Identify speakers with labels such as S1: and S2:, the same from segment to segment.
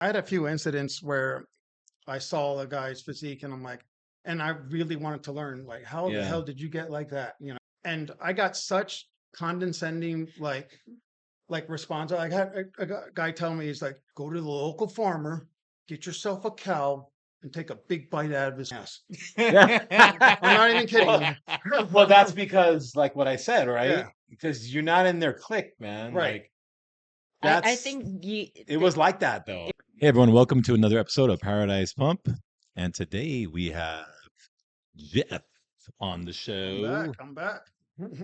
S1: I had a few incidents where I saw a guy's physique and I'm like, and I really wanted to learn, like, how the
S2: Yeah.
S1: hell did you get like that? And I got such condescending, like response. I had a guy tell me, he's like, go to the local farmer, get yourself a cow, and take a big bite out of his ass. I'm not even kidding
S2: Well,
S1: you.
S2: well, that's because, like what I said, right?
S1: Yeah,
S2: Because you're not in their clique, man.
S1: right.
S2: Like
S3: I
S2: that's
S3: think
S2: it was like that though. Hey everyone, welcome to another episode of Paradise Pump. And today we have Jeff on the
S1: I'm back.
S2: show,
S1: I'm back.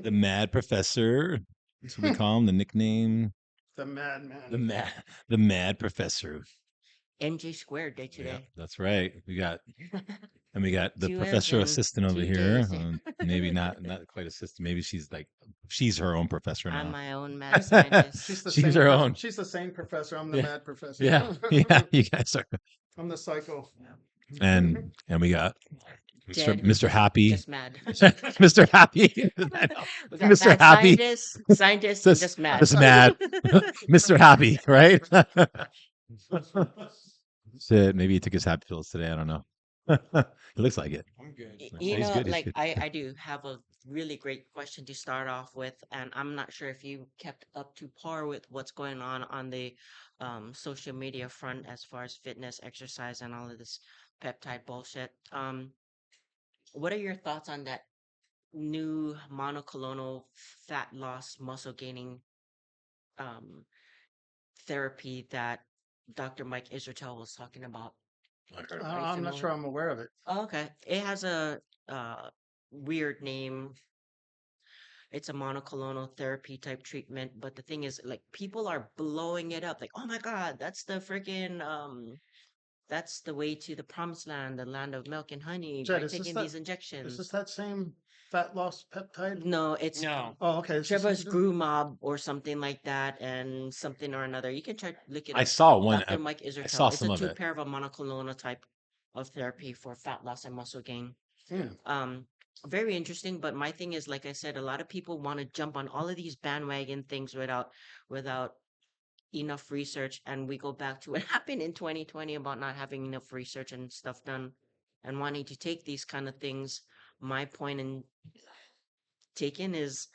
S2: the Mad Professor. That's what we call him, the nickname,
S1: The
S2: the
S1: madman.
S2: Mad the Mad Professor.
S3: NJ squared day
S2: Yeah,
S3: today.
S2: that's right. We got the
S3: Two M's
S2: professor
S3: in
S2: assistant over
S3: 2
S2: here.
S3: days.
S2: Maybe not quite assistant. Maybe she's her own professor
S3: I'm
S2: now.
S3: my own mad scientist.
S1: She's the
S2: She's
S1: same.
S2: her own.
S1: She's the same professor. I'm the
S2: Yeah,
S1: mad professor.
S2: yeah, yeah. You guys are,
S1: I'm the psycho.
S2: and we got
S3: Dead,
S2: Mr. Happy,
S3: just mad.
S2: Mr. Happy. I know.
S3: We got
S2: Mr.
S3: mad
S2: Happy,
S3: scientists, and just mad.
S2: just mad, Mr. Happy, right? Shit, maybe he took his happy pills today. I don't know. It looks like it.
S1: I'm good.
S3: You
S2: He's
S3: know,
S2: good. He's
S3: like
S2: good.
S3: I do have a really great question to start off with, and I'm not sure if you kept up to par with what's going on the social media front as far as fitness, exercise, and all of this peptide bullshit. What are your thoughts on that new monoclonal fat loss muscle gaining um therapy that Dr. Mike Israetel was talking about?
S2: I heard about
S3: Are you
S1: I'm not sure
S3: familiar?
S1: I'm aware of it.
S3: Oh, okay. It has a weird name. It's a monoclonal therapy type treatment, but the thing is, like, people are blowing it up. Like, oh my God, that's the freaking that's the way to the promised land, the land of milk and honey,
S1: Jed,
S3: by taking these injections.
S1: is this that same fat loss peptide?
S3: No, it's
S2: No.
S1: Oh, okay. It's the same.
S3: Trevor's Grew Mob or something like that, and something or another. You can try look it
S2: I
S3: up.
S2: saw one.
S3: Dr. Mike
S2: I saw
S3: Israetel. It's a
S2: some of
S3: two
S2: it.
S3: pair of a monoclonal type of therapy for fat loss and muscle gain.
S1: Hmm.
S3: Um, very interesting. But my thing is, like I said, a lot of people want to jump on all of these bandwagon things without enough research. And we go back to what happened in 2020 about not having enough research and stuff done and wanting to take these kind of things. My point in taking is,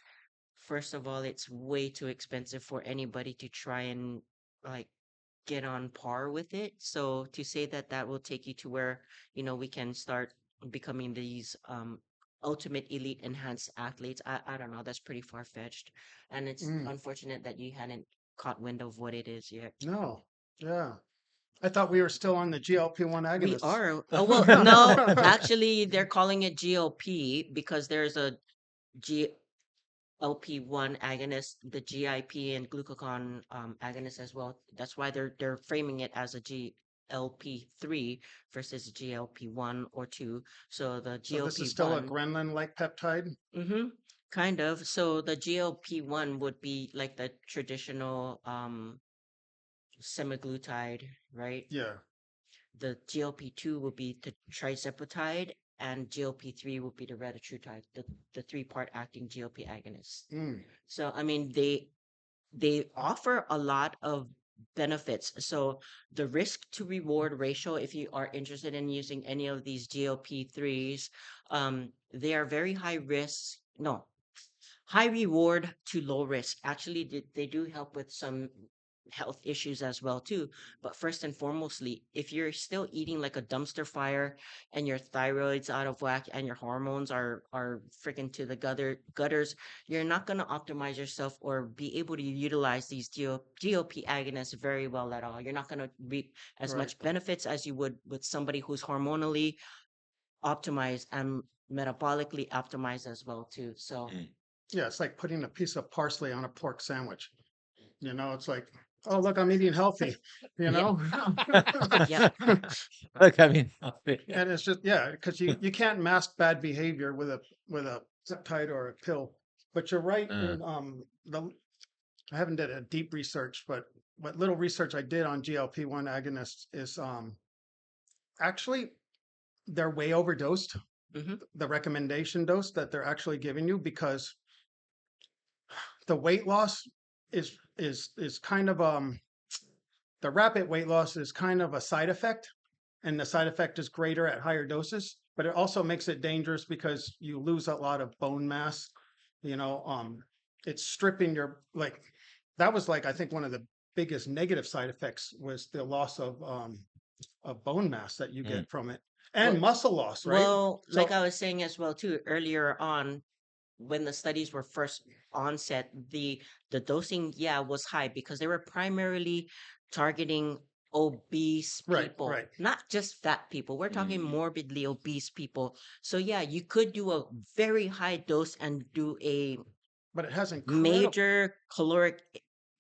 S3: first of all, it's way too expensive for anybody to try and like get on par with it. So to say that that will take you to where, we can start becoming these ultimate elite enhanced athletes, I don't know, that's pretty far fetched. And it's
S1: Mm.
S3: unfortunate that you hadn't caught wind of what it is yet.
S1: No. Yeah. I thought we were still on the GLP-1
S3: We
S1: agonists.
S3: are. Oh, well, no, actually, they're calling it GLP because there's a GLP-1 agonist, the GIP and glucagon agonist as well. That's why they're framing it as a GLP-3 versus GLP-1 or 2. So the
S1: So this is still a
S3: GLP-1,
S1: ghrelin-like peptide?
S3: mm-hmm, kind of. So the GLP-1 would be like the traditional semaglutide, right?
S1: Yeah.
S3: The GLP-2 will be the trizepatide, and GLP-3 will be the retatrutide, the three-part acting GLP agonist.
S1: Mm.
S3: So I mean they offer a lot of benefits. So the risk to reward ratio, if you are interested in using any of these GLP-3s, they are very high risk. No, high reward to low risk. Actually, they do help with some health issues as well too. But first and foremostly, if you're still eating like a dumpster fire and your thyroid's out of whack and your hormones are freaking to the gutters, you're not going to optimize yourself or be able to utilize these GLP agonists very well at all. You're not going to reap as
S1: Right.
S3: much benefits as you would with somebody who's hormonally optimized and metabolically optimized as well too. So
S1: Yeah, it's like putting a piece of parsley on a pork sandwich. It's like, oh, look, I'm eating healthy, you
S3: yeah,
S1: know?
S3: yep.
S2: Look, I mean,
S1: And it's just, yeah, because you can't mask bad behavior with a peptide or a pill. But you're right
S2: uh,
S1: in I haven't did a deep research, but what little research I did on GLP-1 agonists is actually they're way overdosed,
S3: Hmm.
S1: the recommendation dose that they're actually giving you, because the weight loss is kind of the rapid weight loss is kind of a side effect, and the side effect is greater at higher doses, but it also makes it dangerous because you lose a lot of bone mass. You know, it's stripping your like that was like I think one of the biggest negative side effects was the loss of bone mass that you
S2: Mm.
S1: get from it and
S3: Well,
S1: muscle loss, right?
S3: well, like
S1: So
S3: I was saying as well too earlier on, when the studies were first onset, the dosing, yeah, was high because they were primarily targeting obese
S1: right,
S3: people,
S1: right.
S3: not just fat people. We're talking
S2: Mm.
S3: morbidly obese people. So yeah, you could do a very high dose and do a
S1: But it has incredible.
S3: major caloric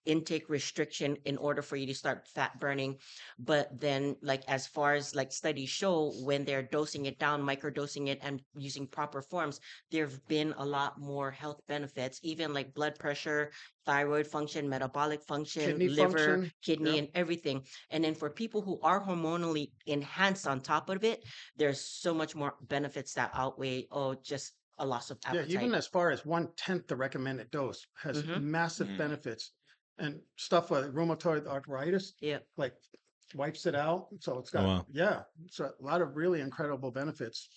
S3: intake restriction in order for you to start fat burning. But then, like, as far as like studies show, when they're dosing it down, microdosing it, and using proper forms, there have been a lot more health benefits, even like blood pressure, thyroid function, metabolic function,
S1: Kidney
S3: liver,
S1: function.
S3: kidney,
S1: Yep.
S3: and everything. And then for people who are hormonally enhanced on top of it, there's so much more benefits that outweigh, oh, just a loss of
S1: Yeah,
S3: appetite.
S1: even as far as 1/10 the recommended dose has
S3: Mm-hmm.
S1: massive
S2: Mm.
S1: benefits and stuff like rheumatoid arthritis,
S3: Yeah.
S1: like wipes it out. So it's
S2: Oh
S1: got,
S2: wow.
S1: yeah, it's a lot of really incredible benefits.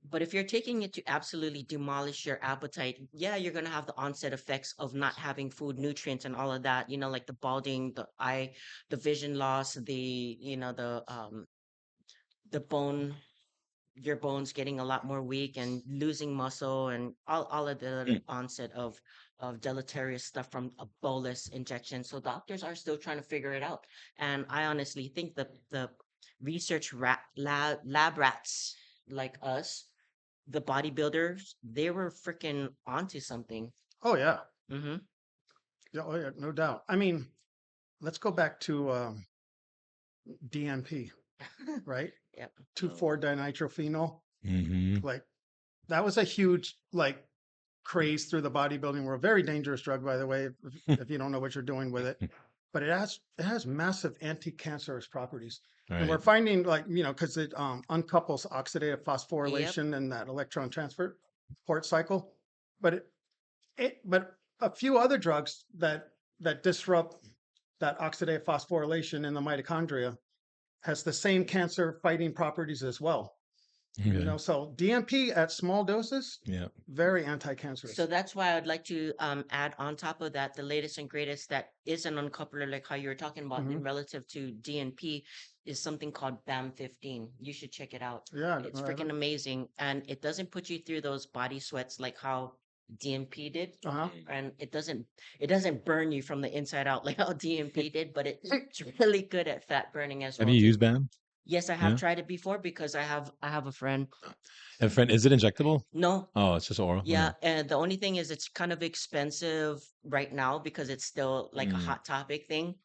S3: But if you're taking it to absolutely demolish your appetite, yeah, you're gonna have the onset effects of not having food, nutrients, and all of that. You know, like the balding, the eye, the vision loss, the bone, your bones getting a lot more weak and losing muscle, and all of the other
S2: Mm.
S3: onset of deleterious stuff from a bolus injection. So doctors are still trying to figure it out. And I honestly think the research lab rats like us, the bodybuilders, they were freaking onto something.
S1: Oh yeah.
S3: Mm-hmm.
S1: Yeah, oh yeah, no doubt. I mean, let's go back to DNP, right?
S3: Yep.
S1: 2,4-dinitrophenol.
S2: Mm-hmm.
S1: Like that was a huge like craze through the bodybuilding world. Very dangerous drug, by the way, if you don't know what you're doing with it. But it has massive anti-cancerous properties. And we're
S2: Right.
S1: finding like, because it uncouples oxidative
S3: Yep.
S1: phosphorylation and that electron transfer port cycle. But but a few other drugs that disrupt that oxidative phosphorylation in the mitochondria has the same cancer fighting properties as well.
S2: Okay.
S1: So DMP at small doses,
S2: Yeah.
S1: very
S3: So
S1: anti-cancerous.
S3: that's why I'd like to add on top of that the latest and greatest that is an uncoupler, like how you were talking about in
S1: Hmm.
S3: relative to DNP, is something called BAM 15. You should check it out.
S1: Yeah,
S3: It's
S1: I
S3: freaking
S1: haven't.
S3: amazing, and it doesn't put you through those body sweats like how DNP did.
S1: Uh-huh.
S2: Mm.
S3: And it doesn't burn you from the inside out like how DNP did, but it's really good at fat burning as
S2: Have
S3: well
S2: you
S3: too.
S2: used BAM?
S3: Yes, I have
S2: Yeah.
S3: tried it before because I have a friend.
S2: And friend, is it injectable?
S3: No,
S2: Oh, it's just oral.
S3: yeah,
S2: Okay.
S3: and the only thing is it's kind of expensive right now because it's still like a
S2: Mm.
S3: hot topic thing.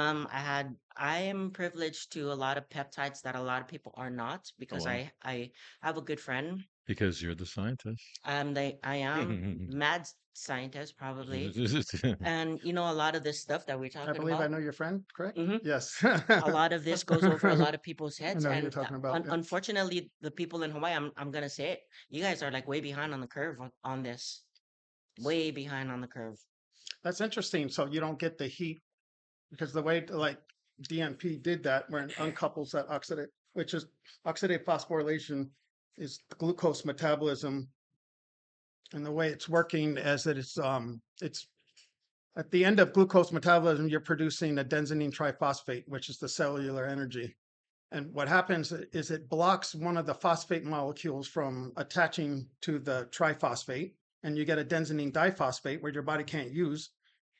S3: I am privileged to a lot of peptides that a lot of people are not
S2: Oh
S3: because
S2: wow.
S3: I have a good friend.
S2: Because you're the scientist.
S3: I am mad scientist probably, and a lot of this stuff that we're
S1: I
S3: talking
S1: believe I
S3: about.
S1: know your friend, correct?
S3: Hmm.
S1: Yes.
S3: A lot of this goes over a lot of people's
S1: I
S3: heads,
S1: know who you're
S3: and
S1: talking about. Yeah.
S3: unfortunately, the people in Hawaii, I'm gonna say it, you guys are like way behind on the curve on this, way behind on the curve.
S1: That's interesting. So you don't get the heat because the way like DNP did that, where it uncouples that oxidate, which is oxidative phosphorylation, is the glucose metabolism, and the way it's working is that it's at the end of glucose metabolism, you're producing adenosine triphosphate, which is the cellular energy. And what happens is it blocks one of the phosphate molecules from attaching to the triphosphate, and you get adenosine diphosphate, where your body can't use.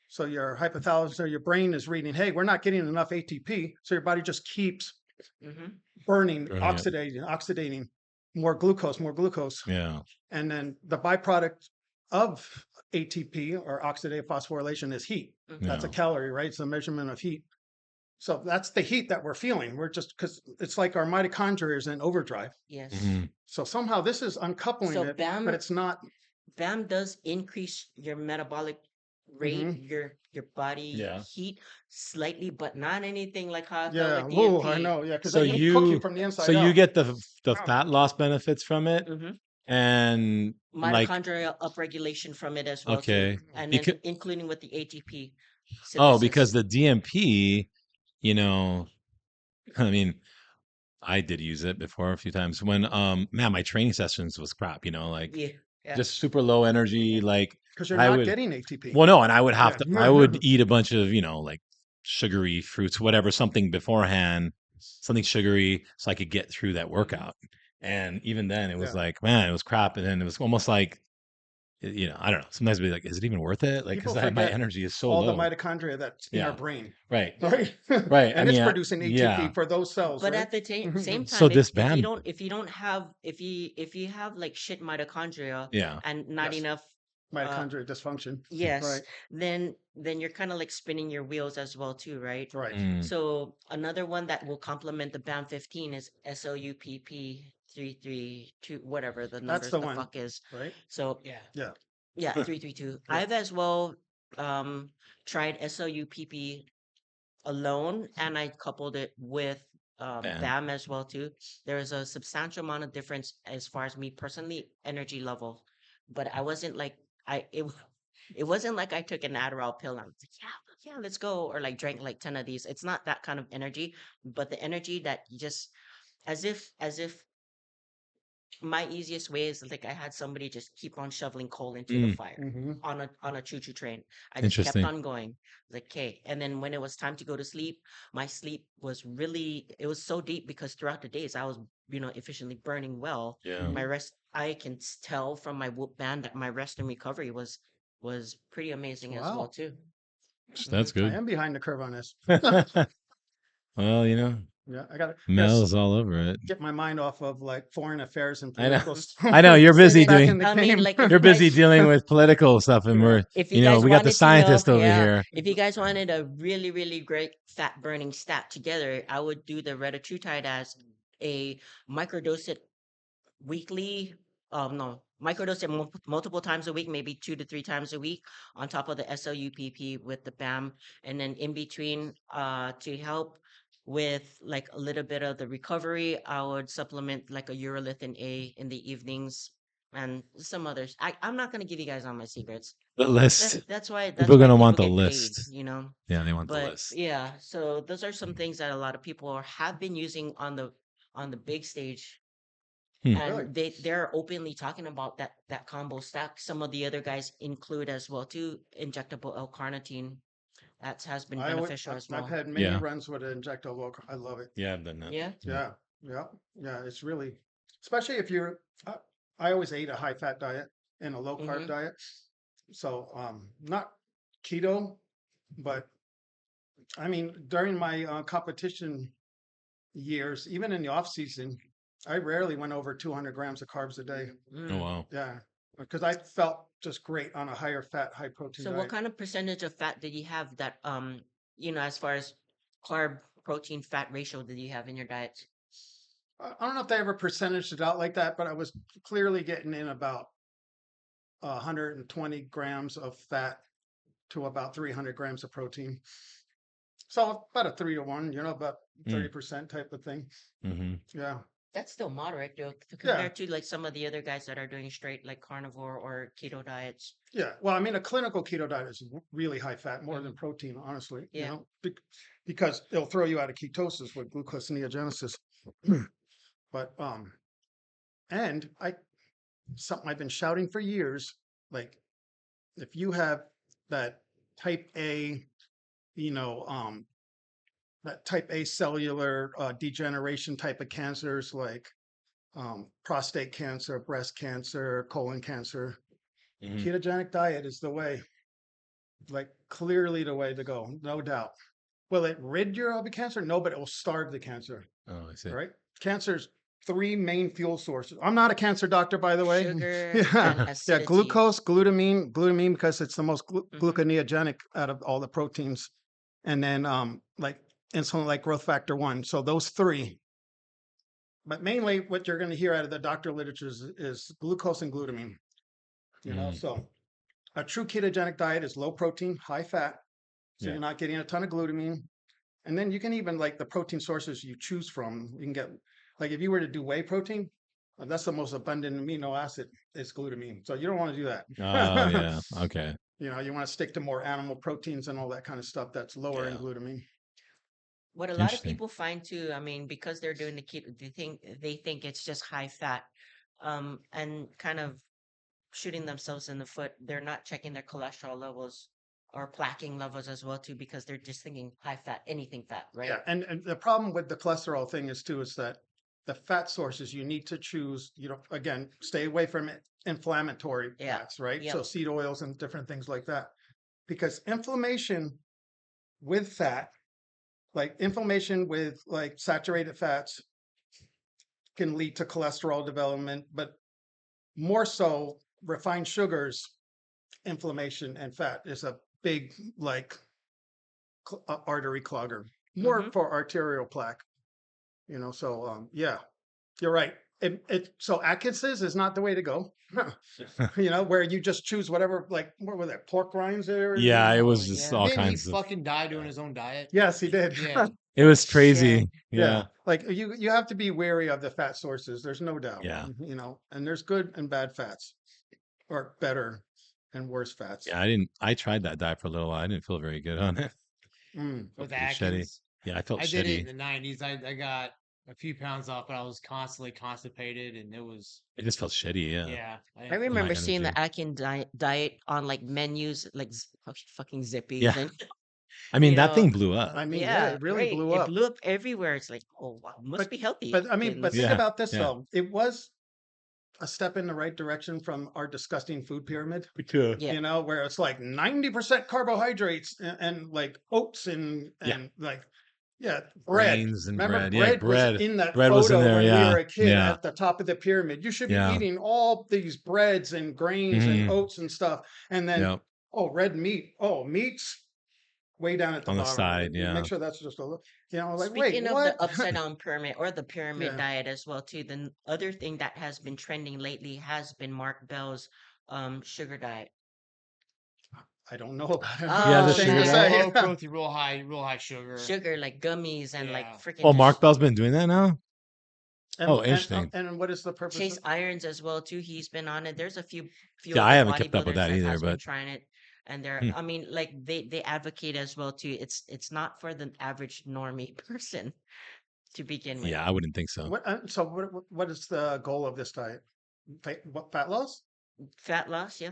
S1: So your hypothalamus or your brain is reading, hey, we're not getting enough ATP. So your body just keeps
S3: Hmm.
S1: burning,
S2: Burning it.
S1: oxidating more glucose, more glucose.
S2: Yeah.
S1: And then the byproduct of ATP or oxidative phosphorylation is heat. That's a
S2: Yeah.
S1: calorie, right? It's a measurement of heat. So that's the heat that we're feeling. We're just because it's like our mitochondria is in overdrive.
S3: Yes.
S2: Hmm.
S1: So somehow this is uncoupling
S3: So
S1: it, but it's not.
S3: BAM does increase your metabolic rate,
S1: Hmm.
S3: your body
S2: Yeah.
S3: heat slightly, but not anything like how I felt
S1: Yeah.
S3: with
S1: Whoa, I
S3: DNP.
S1: know. Yeah. Because
S2: So
S1: they cook you
S2: you
S1: from the
S2: so
S1: inside
S2: you
S1: out.
S2: get the fat loss benefits from it,
S3: Hmm.
S2: and like
S3: Mitochondrial upregulation from it as well too,
S2: okay,
S3: and then
S2: because
S3: including with the ATP
S2: oh, because
S3: synthesis.
S2: the DMP you know, I mean, I did use it before a few times when man, my training sessions was crap, like
S3: Yeah. Yeah.
S2: just super low energy. Like
S1: Because you're
S2: I
S1: not
S2: would
S1: getting ATP.
S2: well no, and
S1: Yeah.
S2: I would eat a bunch of, like sugary fruits, whatever, something beforehand, something sugary so I could get through that workout. And even then it was
S1: Yeah.
S2: like, man, it was crap. And then it was almost like I don't know. Sometimes I'd be like, is it even worth it? Like,
S1: People
S2: because my
S1: forget
S2: energy is so
S1: all the
S2: low.
S1: mitochondria that's in our
S2: Yeah.
S1: brain,
S2: Right.
S3: Yeah.
S1: right?
S2: Right. I
S1: And it's
S2: mean,
S1: producing
S2: yeah.
S1: ATP for those cells,
S3: But
S1: right?
S3: at the same
S2: So
S3: time,
S2: this
S3: if you
S2: band,
S3: don't have if you have like shit mitochondria
S2: yeah.
S3: and not
S1: Yes.
S3: enough uh
S1: Mitochondria dysfunction.
S3: yes,
S1: Right.
S3: then you're kind of like spinning your wheels as well too, right?
S1: Right.
S2: Mm,
S3: So another one that will complement the BAM 15 is SOUPP 332, whatever the
S1: That's
S3: numbers
S1: the
S3: the
S1: one,
S3: fuck is.
S1: right?
S3: So
S1: Yeah.
S3: yeah, 332.
S1: Yeah.
S3: I've as well tried SOUPP alone and I coupled it with
S2: man.
S3: BAM as well too. There is a substantial amount of difference as far as me personally energy level, but I wasn't like it wasn't like I took an Adderall pill and I was like, yeah, let's go, or like drank like 10 of these. It's not that kind of energy, but the energy that you just as if my easiest way is like I had somebody just keep on shoveling coal into the
S2: Mm,
S3: fire
S1: Hmm.
S3: on a choo choo train. I just kept
S2: interesting.
S3: on going. Like, okay. And then when it was time to go to sleep, my sleep was really it was so deep because throughout the days I was, efficiently burning well.
S2: Yeah.
S3: My
S1: Hmm.
S3: rest I can tell from my whoop band that my rest and recovery was pretty amazing as well
S1: Wow.
S3: too.
S2: That's
S3: Hmm.
S1: I
S2: good.
S1: am behind the curve on this.
S2: Well,
S1: Yeah. I gotta
S2: Mel's all over it.
S1: get my mind off of like foreign affairs and
S2: I know.
S1: political
S2: I know
S1: stuff.
S2: you're busy
S1: Back
S2: doing
S1: in the
S3: I mean,
S1: game.
S3: like if
S2: you're
S3: you
S2: busy
S3: guys
S2: dealing with political stuff and
S1: Yeah.
S3: if you guys
S2: we got the
S3: wanted to know,
S2: scientist over
S3: yeah,
S2: here.
S3: if you guys wanted a really, really great fat burning stat together, I would do the retatrutide as a microdose it weekly. No, microdose it multiple times a week, maybe 2 to 3 times a week, on top of the SOUPP with the BAM, and then in between, to help with like a little bit of the recovery, I would supplement like a urolithin A in the evenings and some others. I'm not gonna give you guys all my secrets.
S2: The
S3: That
S2: list.
S3: that's why
S2: People
S3: that's
S2: are
S3: why
S2: gonna want
S3: people
S2: the
S3: get paid,
S2: list.
S3: you know.
S2: Yeah, they want the
S3: But
S2: list.
S3: yeah, so those are some things that a lot of people have been using on the big stage,
S2: Hmm.
S1: Really?
S3: and they're openly talking about that combo stack. Some of the other guys include as well too injectable L-carnitine. That has been beneficial as
S1: I've
S3: well.
S1: had many
S2: Yeah.
S1: runs with an injectable. I love it.
S2: Yeah, I've done that.
S3: Yeah.
S2: Yeah.
S1: Yeah. Yeah. Yeah. It's really, especially if you're, I always ate a high fat diet and a low carb
S3: Mm-hmm.
S1: diet. So, not keto, but I mean, during my competition years, even in the off season, I rarely went over 200 grams of carbs a day.
S2: Oh
S3: Mm.
S2: wow.
S1: Yeah, because I felt just great on a higher fat, high protein
S3: So what
S1: diet.
S3: kind of percentage of fat did you have that as far as carb protein fat ratio did you have in your diet?
S1: I don't know if they ever percentaged it out like that, but I was clearly getting in about 120 grams of fat to about 300 grams of protein. So about a 3 to 1, about
S2: Mm,
S1: 30% type of thing.
S2: mm-hmm.
S1: Yeah.
S3: That's still moderate though,
S1: Yeah.
S3: compared to like some of the other guys that are doing straight like carnivore or keto diets.
S1: Yeah. Well, I mean, a clinical keto diet is really high fat, more than
S3: Mhm.
S1: protein, honestly,
S3: Yeah.
S1: because it'll throw you out of ketosis with gluconeogenesis. But, and something I've been shouting for years, like if you have that type A, you know, that type A cellular degeneration type of cancers like prostate cancer, breast cancer, colon cancer,
S2: Mm-hmm.
S1: ketogenic diet is the way, like clearly the way to go, no doubt. Will it rid you of the cancer? No, but it will starve the cancer,
S2: Oh, I see.
S1: right? Cancer's three main fuel sources. I'm not a cancer doctor, by the way.
S3: Sugar
S1: Yeah,
S3: and
S1: yeah,
S3: acidity.
S1: glucose, glutamine because it's the most
S3: Hmm.
S1: gluconeogenic out of all the proteins, and then like insulin, like growth factor one. So those three. But mainly, what you're going to hear out of the doctor literature is glucose and glutamine.
S2: Mm,
S1: So a true ketogenic diet is low protein, high fat, so
S2: yeah.
S1: you're not getting a ton of glutamine. And then you can even like the protein sources you choose from. You can get like if you were to do whey protein, that's the most abundant amino acid is glutamine. So you don't want to do
S2: Oh
S1: that.
S2: yeah. Okay.
S1: You want to stick to more animal proteins and all that kind of stuff that's lower in
S2: Yeah.
S1: glutamine.
S3: What a lot of
S2: Interesting.
S3: people find too, I mean, because they're doing the keto, they think it's just high fat, and kind of shooting themselves in the foot. They're not checking their cholesterol levels or plaquing levels as well too, because they're just thinking high fat, anything fat, right?
S1: Yeah, and the problem with the cholesterol thing is too is that the fat sources you need to choose. Again, stay away from inflammatory
S3: Yeah.
S1: fats, right? So
S3: Yep.
S1: seed oils and different things like that, because inflammation with fat, like inflammation with like saturated fats, can lead to cholesterol development, but more so refined sugars, inflammation and fat is a big like artery clogger, more
S3: Hmm.
S1: for arterial plaque. So yeah, you're right. So Atkins's is not the way to go. Where you just choose whatever, like what were that pork rinds there?
S2: Yeah, it
S3: Oh
S2: was just
S3: yeah.
S2: all
S4: Didn't he
S2: kinds of.
S4: fucking die doing his own diet?
S1: Yes, he did.
S4: Yeah.
S2: It was
S3: Shit.
S2: crazy.
S1: Yeah,
S2: Yeah.
S1: like you have to be wary of the fat sources. There's no doubt.
S2: Yeah.
S1: And there's good and bad fats, or better and worse fats.
S2: Yeah. I tried that diet for a little while. I didn't feel very good on it.
S1: Mm.
S4: With
S2: Pretty shitty.
S4: Atkins.
S2: Yeah, I felt
S4: I did it in
S2: shitty.
S4: the 90s. I got a few pounds off, but I was constantly constipated, and it was,
S2: It just felt shitty. Yeah.
S4: yeah.
S3: I
S4: didn't feel
S3: remember
S4: good.
S3: seeing
S2: energy.
S3: the Atkins diet on like menus, like fucking Zippies,
S2: Yeah.
S3: and
S2: I mean,
S3: you
S2: that
S3: know,
S2: thing blew up.
S1: I mean, yeah,
S3: yeah,
S1: it really
S3: right.
S1: blew
S3: It
S1: up.
S3: blew up everywhere. It's like, oh wow, must
S1: But
S3: be healthy.
S1: but I mean, but think
S2: Yeah,
S1: about this
S2: yeah.
S1: though. It was a step in the right direction from our disgusting food pyramid.
S3: Yeah.
S1: Where it's like 90% carbohydrates and like oats and
S2: Yeah.
S1: like bread.
S2: Grains and
S1: Remember,
S2: bread. Yeah,
S1: bread was
S2: bread.
S1: in that
S2: Bread was in
S1: photo
S2: there.
S1: when we
S2: Yeah.
S1: were a kid
S2: Yeah.
S1: at the top of the pyramid. You should be
S2: Yeah.
S1: eating all these breads and grains and
S2: Mhm.
S1: oats and stuff, and then
S2: Yep.
S1: red meat. Oh, meat's way down at the
S2: On the
S1: bottom.
S2: side.
S1: You
S2: Yeah.
S1: Make sure that's just a little. Like wait,
S3: Speaking of
S1: what?
S3: the upside down pyramid or the pyramid
S1: Yeah.
S3: diet as well too, the other thing that has been trending lately has been Mark Bell's sugar diet.
S1: I don't know about it.
S2: Yeah, the
S3: Oh
S2: sugar
S1: Shame to
S2: diet.
S1: say.
S4: Low protein, real high sugar.
S3: Sugar like gummies and like
S4: Yeah.
S3: freaking
S2: Oh,
S3: just
S2: Mark Bell's been doing that now. Oh,
S1: And
S2: interesting.
S1: and what is the purpose?
S3: Chase Irons as well too. He's been on it. There's a few
S2: Yeah,
S3: of
S2: I
S3: the
S2: haven't kept up with
S3: bodybuilders
S2: that
S3: that
S2: either,
S3: has been
S2: but
S3: trying it, and they're
S2: hmm.
S3: I mean like they advocate as well too. It's not for the average normie person to begin with.
S2: Yeah, I wouldn't think so.
S1: So what is the goal of this diet? Fat loss?
S3: Fat loss, yeah.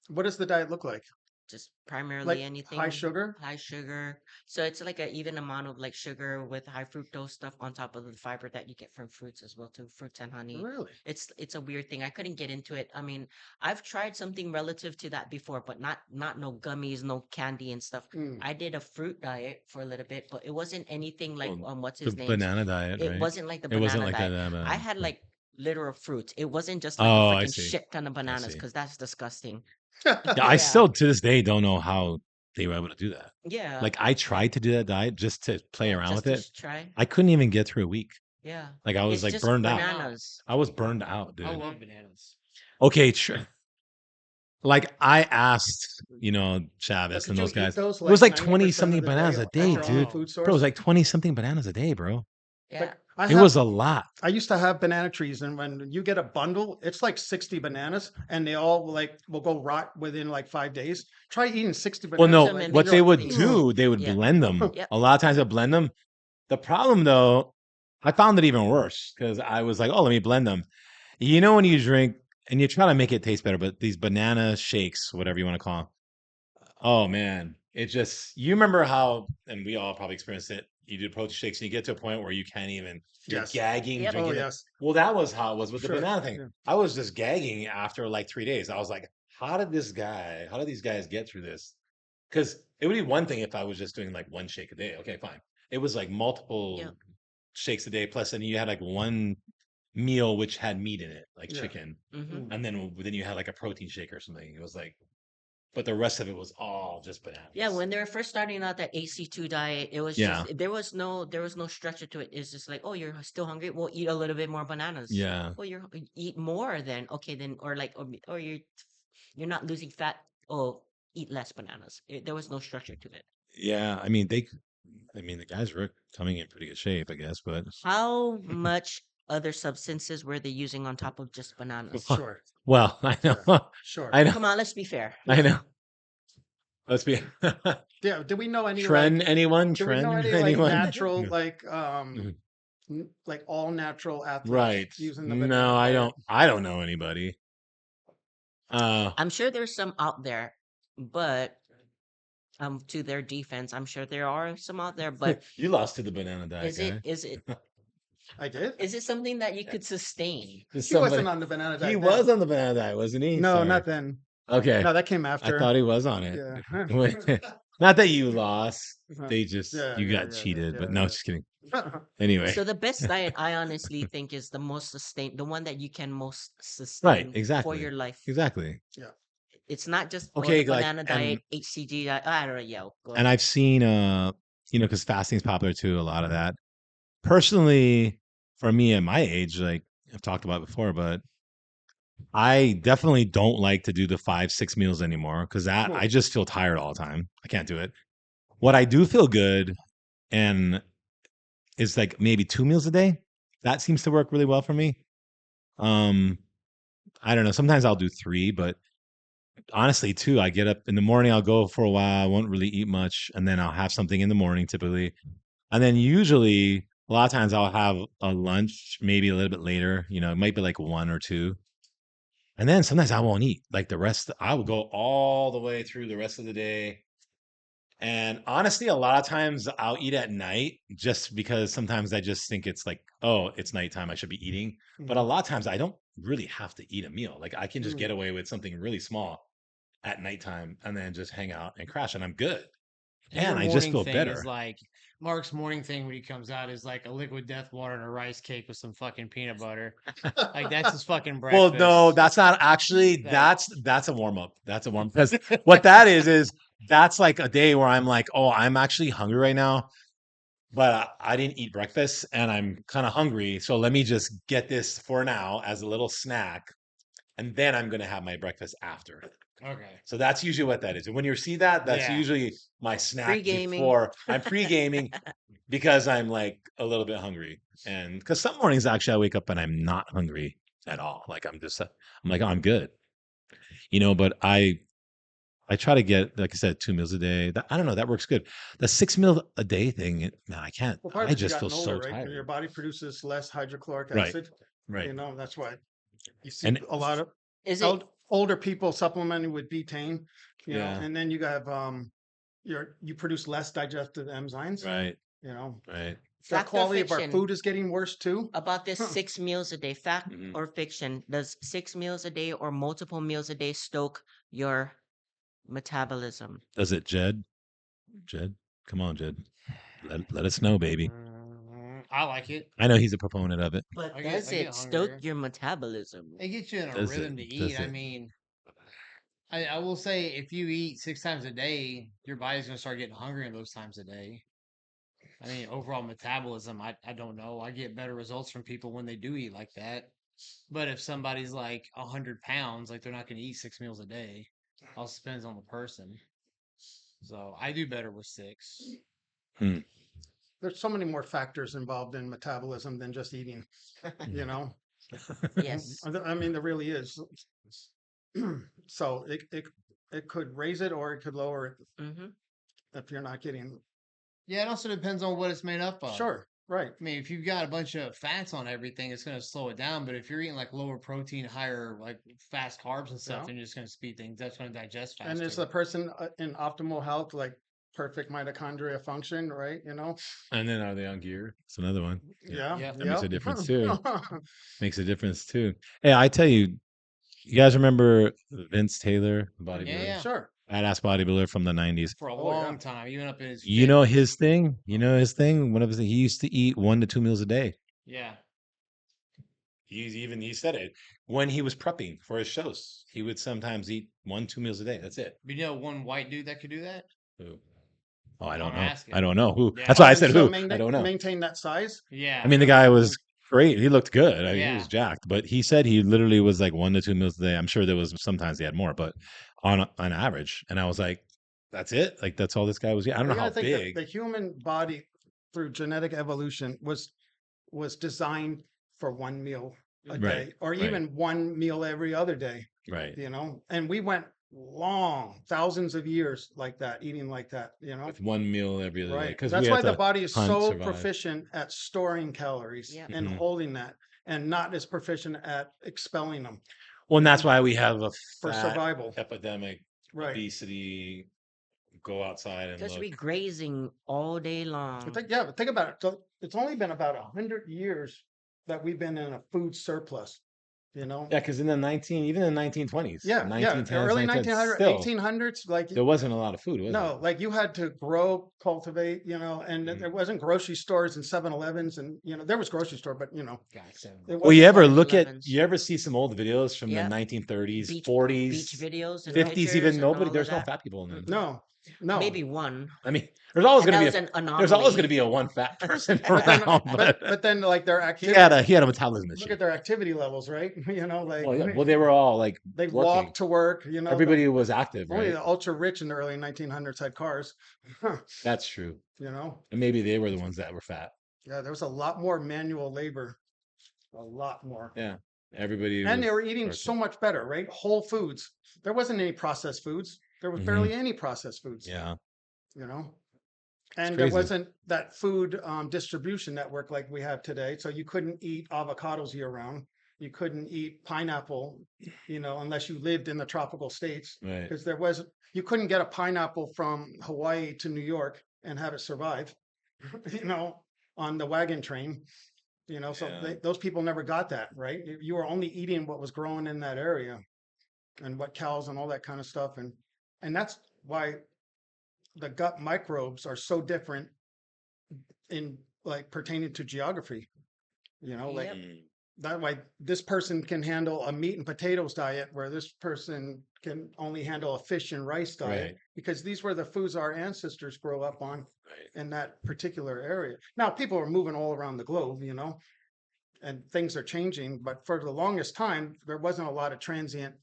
S1: What does the diet look like?
S3: Just primarily
S1: Like
S3: anything
S1: high sugar?
S3: high sugar. So it's like an even amount of like sugar with high fructose stuff on top of the fiber that you get from fruits as well too, fruits and honey.
S1: Really?
S3: It's a weird thing. I couldn't get into it. I mean, I've tried something relative to that before, but not no gummies, no candy and stuff.
S1: Mm.
S3: I did a fruit diet for a little bit, but it wasn't anything like
S2: Well,
S3: what's
S2: the
S3: his name?
S2: banana diet,
S3: It
S2: right?
S3: wasn't like the
S2: It wasn't
S3: banana
S2: like
S3: diet.
S2: that.
S3: I had like literal fruits. It wasn't just like a
S2: Oh, I
S3: freaking
S2: see.
S3: shit ton of bananas
S2: see.
S3: because that's disgusting.
S2: Yeah, I
S3: Yeah.
S2: still to this day don't know how they were able to do that.
S3: Yeah.
S2: Like I tried to do that diet just to play around
S3: Just
S2: with
S3: to
S2: it.
S3: try.
S2: I couldn't even get through a week.
S3: Yeah.
S2: Like I was
S3: It's
S2: like
S3: just
S2: burned out.
S3: bananas.
S2: I was burned out,
S4: I
S2: dude.
S4: love bananas.
S2: Okay, sure. Like I asked, Chavez
S1: Could
S2: and
S1: you
S2: those
S1: eat
S2: guys.
S1: those
S2: It was like
S1: 90%
S2: 20
S1: of
S2: something
S1: the day
S2: bananas a
S1: at
S2: day,
S1: your own
S2: dude.
S1: food
S2: Bro, it was
S1: source?
S2: like 20 something bananas a day, bro.
S3: Yeah.
S1: Like,
S2: It was a lot.
S1: I used to have banana trees, and when you get a bundle, it's like 60 bananas, and they all will go rot within like 5 days. Try eating 60
S2: Well,
S1: bananas.
S2: no,
S3: Some
S1: like,
S3: in
S2: what
S3: big
S2: they would
S3: things.
S2: do, they would
S3: Yeah.
S2: blend them.
S3: Yep.
S2: A lot of times they'll blend them. The problem though, I found it even worse because I was like, oh, let me blend them. When you drink and you try to make it taste better, but these banana shakes, whatever you want to call them, oh man, you remember how, and we all probably experienced it. You do protein shakes and you get to a point where you can't even, you're
S1: Yes.
S2: gagging,
S3: Yep.
S2: drinking
S1: Oh
S2: it.
S1: yes.
S2: Well, that was how it was with
S1: Sure,
S2: the banana thing.
S1: yeah.
S2: I was just gagging after like 3 days. I was like, how did these guys get through this? Because it would be one thing if I was just doing like one shake a day. Okay, fine. It was like multiple
S3: Yeah.
S2: shakes a day, plus then you had like one meal which had meat in it, like
S1: Yeah.
S2: chicken,
S3: Hmm.
S2: and then you had like a protein shake or something. It was like, but the rest of it was all just bananas.
S3: Yeah, when they were first starting out that AC2 diet, it was
S2: Yeah.
S3: just there was no structure to it. It's just like, oh, you're still hungry? Well, eat a little bit more bananas.
S2: Yeah.
S3: Well, eat more then. Okay, then or you're not losing fat. Oh, eat less bananas. There was no structure to it.
S2: Yeah, I mean the guys were coming in pretty good shape, I guess, but
S3: How much other substances were they using on top of just bananas?
S1: Sure.
S2: well, I know,
S1: Sure.
S2: I know,
S3: Come on, let's be fair.
S2: I know. Let's be
S1: Yeah. Do we know any
S2: trend.
S1: like?
S2: Anyone?
S1: Do we know
S2: Trend?
S1: any like
S2: Anyone?
S1: natural
S2: No.
S1: like all natural athletes
S2: Right.
S1: using the
S2: No,
S1: banana
S2: I
S1: diet?
S2: don't. I don't know anybody.
S3: I'm sure there's some out there, but to their defense, I'm sure there are some out there, but
S2: You lost to the banana diet
S3: is it
S2: guy.
S3: is it
S1: I did.
S3: is it something that you could sustain?
S1: He wasn't
S2: Somebody.
S1: on the banana
S2: He
S1: diet
S2: was
S1: then.
S2: on the banana diet, wasn't he?
S1: No,
S2: Sorry.
S1: not then.
S2: Okay.
S1: No, that came
S2: I
S1: after.
S2: thought he was on it.
S1: Yeah.
S2: Not that you lost.
S1: Uh-huh.
S2: They just
S1: Yeah,
S2: you
S1: yeah,
S2: got
S1: yeah,
S2: cheated.
S1: yeah,
S2: But no,
S1: yeah.
S2: just kidding. Anyway.
S3: So the best diet I honestly think is the most the one that you can most
S2: Right.
S3: sustain for
S2: Exactly.
S3: your life.
S2: Exactly.
S3: It's not just the
S2: Okay. Like
S3: banana diet, HCG diet. I don't know. Yeah, go
S2: and
S3: ahead.
S2: I've seen because fasting's popular too. A lot of that. Personally, for me at my age, like I've talked about before, but I definitely don't like to do the 5-6 meals anymore because that I just feel tired all the time. I can't do it. What I do feel good and is like maybe 2 meals a day. That seems to work really well for me. Um, I don't know. Sometimes I'll do 3, but honestly, 2. I get up in the morning, I'll go for a while, I won't really eat much, and then I'll have something in the morning typically. And then usually a lot of times I'll have a lunch maybe a little bit later, it might be like 1 or 2. And then sometimes I won't eat. Like the rest, I will go all the way through the rest of the day. And honestly, a lot of times I'll eat at night just because sometimes I just think it's like, oh, it's nighttime. I should be eating. But a lot of times I don't really have to eat a meal. Like I can just get away with something really small at nighttime and then just hang out and crash and I'm good.
S4: And your
S2: And I just
S4: morning
S2: feel
S4: thing
S2: better.
S4: is like Mark's morning thing when he comes out is like a liquid death water and a rice cake with some fucking peanut butter. Like that's his fucking
S2: Well,
S4: breakfast.
S2: no, that's not actually
S4: Like-
S2: that's a warm up. That's a warm because what that is that's like a day where I'm like, oh, I'm actually hungry right now, but I didn't eat breakfast and I'm kind of hungry. So let me just get this for now as a little snack, and then I'm gonna have my breakfast after.
S4: Okay.
S2: So that's usually what that is. And when you see that, that's
S4: Yeah.
S2: usually my snack
S3: Pre-gaming.
S2: before I'm pre-gaming because I'm like a little bit hungry. And because some mornings actually I wake up and I'm not hungry at all. Like I'm like, oh, I'm good. But I try to get, like I said, 2 meals a day. I don't know, that works good. The 6 meal a day thing, man, I can't.
S1: Well, part
S2: I
S1: of it you
S2: just feel
S1: gotten older,
S2: so
S1: right?
S2: tired.
S1: Your body produces less hydrochloric
S2: Right.
S1: acid.
S2: Right.
S1: That's why you see
S2: And
S1: a lot of
S3: Is it
S1: older people supplementing with betaine.
S2: Yeah.
S1: And then you have you produce less digestive enzymes.
S2: right.
S1: The
S2: Right.
S3: fact or
S1: quality of our
S3: fiction
S1: food is getting worse too.
S3: about this
S1: Huh.
S3: 6 meals a day? Fact
S2: Mhm.
S3: or fiction? Does 6 meals a day or multiple meals a day stoke your metabolism?
S2: Does it, Jed? Jed? Come on, Jed. Let us know, baby.
S4: I like it.
S2: I know he's a proponent of it.
S3: But
S4: I
S3: does
S4: get
S3: it stoke
S4: hungrier.
S3: your metabolism?
S4: It gets you in a
S2: Does
S4: rhythm
S2: it?
S4: to
S2: Does
S4: eat. I
S2: it?
S4: mean, I will say if you eat 6 times a day, your body's gonna start getting hungry in those times a day. I mean, overall metabolism, I don't know. I get better results from people when they do eat like that. But if somebody's like 100 pounds, like they're not gonna eat 6 meals a day. Also depends on the person. So I do better with 6.
S2: Hmm.
S1: There's so many more factors involved in metabolism than just eating.
S3: Yes.
S1: I mean, there really is. So it could raise it or it could lower it
S3: hmm
S1: if you're not getting.
S4: Yeah, it also depends on what it's made up of.
S1: Sure, right.
S4: I mean, if you've got a bunch of fats on everything, it's going to slow it down. But if you're eating like lower protein, higher like fast carbs and stuff,
S1: Yeah.
S4: then you're just going to speed things. That's going to digest faster.
S1: And is the person in optimal health, like perfect mitochondria function, right?
S2: And then are they on gear? It's another one.
S1: Yeah.
S4: Yeah.
S2: That makes a
S1: yep.
S2: difference too. Makes a difference too. Hey, I tell you, you guys remember Vince Taylor, bodybuilder?
S4: Yeah.
S1: Sure.
S2: Badass bodybuilder from the 90s.
S4: For a
S1: Oh,
S4: long
S1: yeah.
S4: time, even up in his.
S2: You know
S4: 50s.
S2: his thing? One of his he used to eat 1 to 2 meals a day.
S4: Yeah.
S2: He said it when he was prepping for his shows. He would sometimes eat 1-2 meals a day. That's it.
S4: But you know one white dude that could do that?
S2: Who? Oh, I don't
S4: I'm
S2: know.
S4: asking.
S2: I don't know who.
S4: Yeah.
S2: That's why I
S1: And
S2: said
S1: so
S2: who. I don't know.
S1: Maintain that size.
S4: Yeah.
S2: I mean, the guy was great. He looked good. I mean, he
S4: Yeah.
S2: was jacked, but he said he literally was like 1 to 2 meals a day. I'm sure there was sometimes he had more, but on average. And I was like, that's it. Like that's all this guy was. Yeah, I don't know
S1: You
S2: how
S1: gotta think that
S2: big.
S1: the human body, through genetic evolution, was designed for 1 meal a
S2: Right,
S1: day, or
S2: right.
S1: even 1 meal every other day.
S2: Right.
S1: And we went long thousands of years like that, eating like that,
S2: with one meal every other day
S1: right?
S2: because we
S1: That's
S2: had
S1: why the
S2: to
S1: body is
S2: hunt,
S1: so
S2: survive.
S1: proficient at storing calories
S3: Yep.
S1: and
S2: Mhm.
S1: holding that, and not as proficient at expelling them
S2: Well, and that's why we have a
S1: for
S2: fat
S1: survival.
S2: epidemic,
S1: Right.
S2: obesity. Go outside and
S3: Because
S2: look.
S3: we grazing all day long.
S1: But think about it. So it's only been about 100 years that we've been in a food surplus.
S2: Yeah, because in the 1920s,
S1: Yeah,
S2: 1910s,
S1: early
S2: 1900s,
S1: 1900s,
S2: still
S1: 1800s, like
S2: there wasn't a lot of food, was there?
S1: no, like you had to grow, cultivate, and
S2: Mhm.
S1: there wasn't grocery stores and 7-Elevens, and there was grocery store, but
S4: God, so
S1: it
S2: Well, you
S1: wasn't
S2: ever
S1: like
S2: look at
S3: 7-Elevens.
S2: you ever see some old videos from the
S3: Yep.
S2: 1930s,
S3: Beach
S2: 40s,
S3: videos and
S2: 50s,
S3: pictures
S2: even
S3: and
S2: nobody.
S3: all of
S2: There's no
S3: that.
S2: fat people in them.
S1: no, no.
S3: Maybe one.
S2: I mean, there's always
S3: And
S2: going
S3: that
S2: to
S3: was
S2: be
S3: an
S2: there's always going to
S3: anomaly.
S2: be a one fat person
S1: But then,
S2: around,
S1: but then like their
S2: he
S1: activity.
S2: had a metabolism
S1: Look
S2: issue.
S1: at their activity levels, right? Like
S2: Well, yeah, well, they were all like
S1: they
S2: working.
S1: walked to work.
S2: Everybody was active,
S1: Only
S2: right?
S1: the ultra rich in the early 1900s had cars.
S2: That's true.
S1: And
S2: And maybe they were the ones that were fat.
S1: yeah, there was a lot more manual labor, a lot more.
S2: Yeah, everybody
S1: And they
S2: was
S1: were eating
S2: working.
S1: so much better, right? Whole foods. There wasn't any processed foods. There was
S2: Mhm.
S1: barely any processed foods.
S2: Yeah,
S1: And there
S2: crazy.
S1: wasn't that food distribution network like we have today. So you couldn't eat avocados year round. You couldn't eat pineapple, unless you lived in the tropical states,
S2: right.
S1: because you couldn't get a pineapple from Hawaii to New York and have it survive, on the wagon train. So
S2: Yeah.
S1: those people never got that, right? You were only eating what was growing in that area and what cows and all that kind of stuff. And that's why the gut microbes are so different in like pertaining to geography, like
S3: Yep.
S1: that way this person can handle a meat and potatoes diet where this person can only handle a fish and rice diet,
S2: Right.
S1: because these were the foods our ancestors grew up on
S2: Right.
S1: in that particular area. Now people are moving all around the globe, and things are changing, but for the longest time there wasn't a lot of transient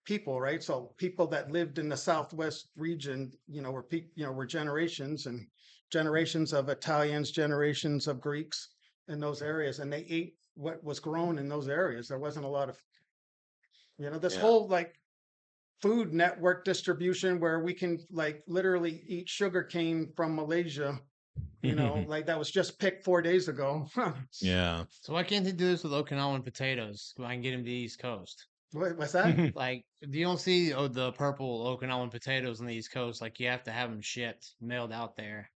S1: people, right? So people that lived in the Southwest region, were generations and generations of Italians, generations of Greeks in those areas, and they ate what was grown in those areas. There wasn't a lot of, this
S2: Yeah.
S1: whole like food network distribution where we can like literally eat sugar cane from Malaysia, like that was just picked 4 days ago.
S2: Yeah.
S4: So why can't they do this with Okinawan potatoes? I can get them to the East Coast.
S1: What's that?
S4: Like, you don't see the purple Okinawan potatoes on the East Coast. Like, you have to have them shipped, mailed out there.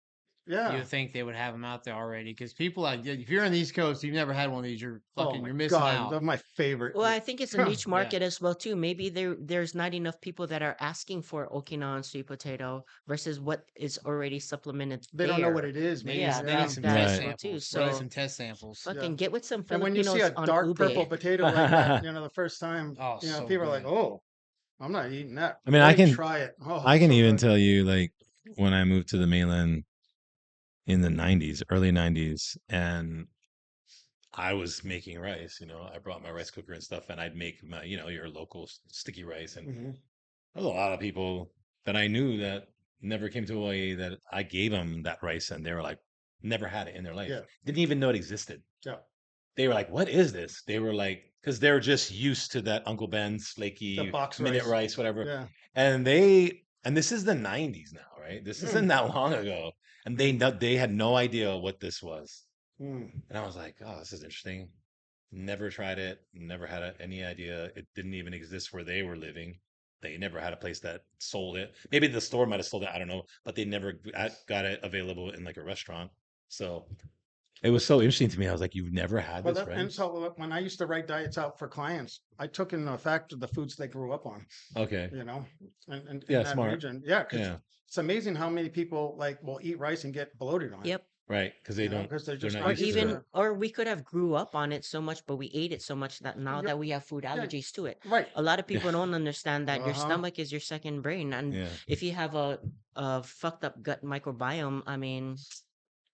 S4: You
S1: Yeah.
S4: would think they would have them out there already. Because people, like, if you're on the East Coast, you've never had one of these, you're
S1: Oh my
S4: you're missing
S1: God,
S4: out.
S1: they're my favorite.
S3: Well, I think it's a niche
S4: Yeah.
S3: market as well too. Maybe there's not enough people that are asking for Okinawan sweet potato versus what is already supplemented
S1: They don't know what
S3: there.
S1: it is,
S4: They
S1: maybe.
S4: need,
S3: Yeah,
S4: they
S1: Yeah.
S4: need some
S3: that
S4: test
S3: as well too.
S4: samples. They need
S3: So
S4: some test samples.
S3: fucking get with some
S1: And when you see
S3: Filipinos
S1: a
S3: on
S1: dark purple
S3: Ube.
S1: potato like that, the first time,
S4: Oh, so
S1: people are like,
S4: good.
S1: "Oh, I'm not eating that."
S2: I mean,
S1: Let
S2: I
S1: me
S2: can
S1: try it. Oh,
S2: I can
S1: so
S2: even
S1: good.
S2: tell you, like, when I moved to the mainland in the 90s, early 90s, and I was making rice, I brought my rice cooker and stuff, and I'd make my, your local sticky rice. And
S1: Mhm.
S2: there's a lot of people that I knew that never came to Hawaii that I gave them that rice, and they were like, never had it in their life.
S1: Yeah.
S2: Didn't even know it existed.
S1: Yeah.
S2: They were like, "What is this?" They were like, because they're just used to that Uncle Ben's
S1: The
S2: flaky
S1: box
S2: minute
S1: rice.
S2: rice, whatever.
S1: Yeah.
S2: And this is the 90s now, right? This isn't
S1: Mm.
S2: that long ago. And they had no idea what this was.
S1: Mm.
S2: And I was like, "Oh, this is interesting." Never tried it, never had any idea. It didn't even exist where they were living. They never had a place that sold it. Maybe the store might have sold it, I don't know, but they never got it available in like a restaurant. So it was so interesting to me. I was like, "You've never had
S1: Well,
S2: this
S1: and
S2: rice?"
S1: so when I used to write diets out for clients, I took into fact the foods they grew up on,
S2: Okay.
S1: and
S2: Yeah,
S1: in that
S2: smart.
S1: region. Yeah, because
S2: Yeah.
S1: it's amazing how many people like will eat rice and get bloated on it.
S3: Yep.
S2: Right. Because they don't,
S1: Because they're
S2: they're
S1: just
S2: not
S3: Or
S1: not
S2: used
S1: used
S2: to
S1: to
S2: it.
S3: even, or we could have grew up on it so much, but we ate it so much that now
S1: Yeah.
S3: that we have food
S1: Yeah.
S3: allergies to it.
S1: Right.
S3: A lot of people don't understand that your
S1: Uh-huh.
S3: stomach is your second brain, and
S2: Yeah.
S3: if you have a fucked up gut microbiome, I mean,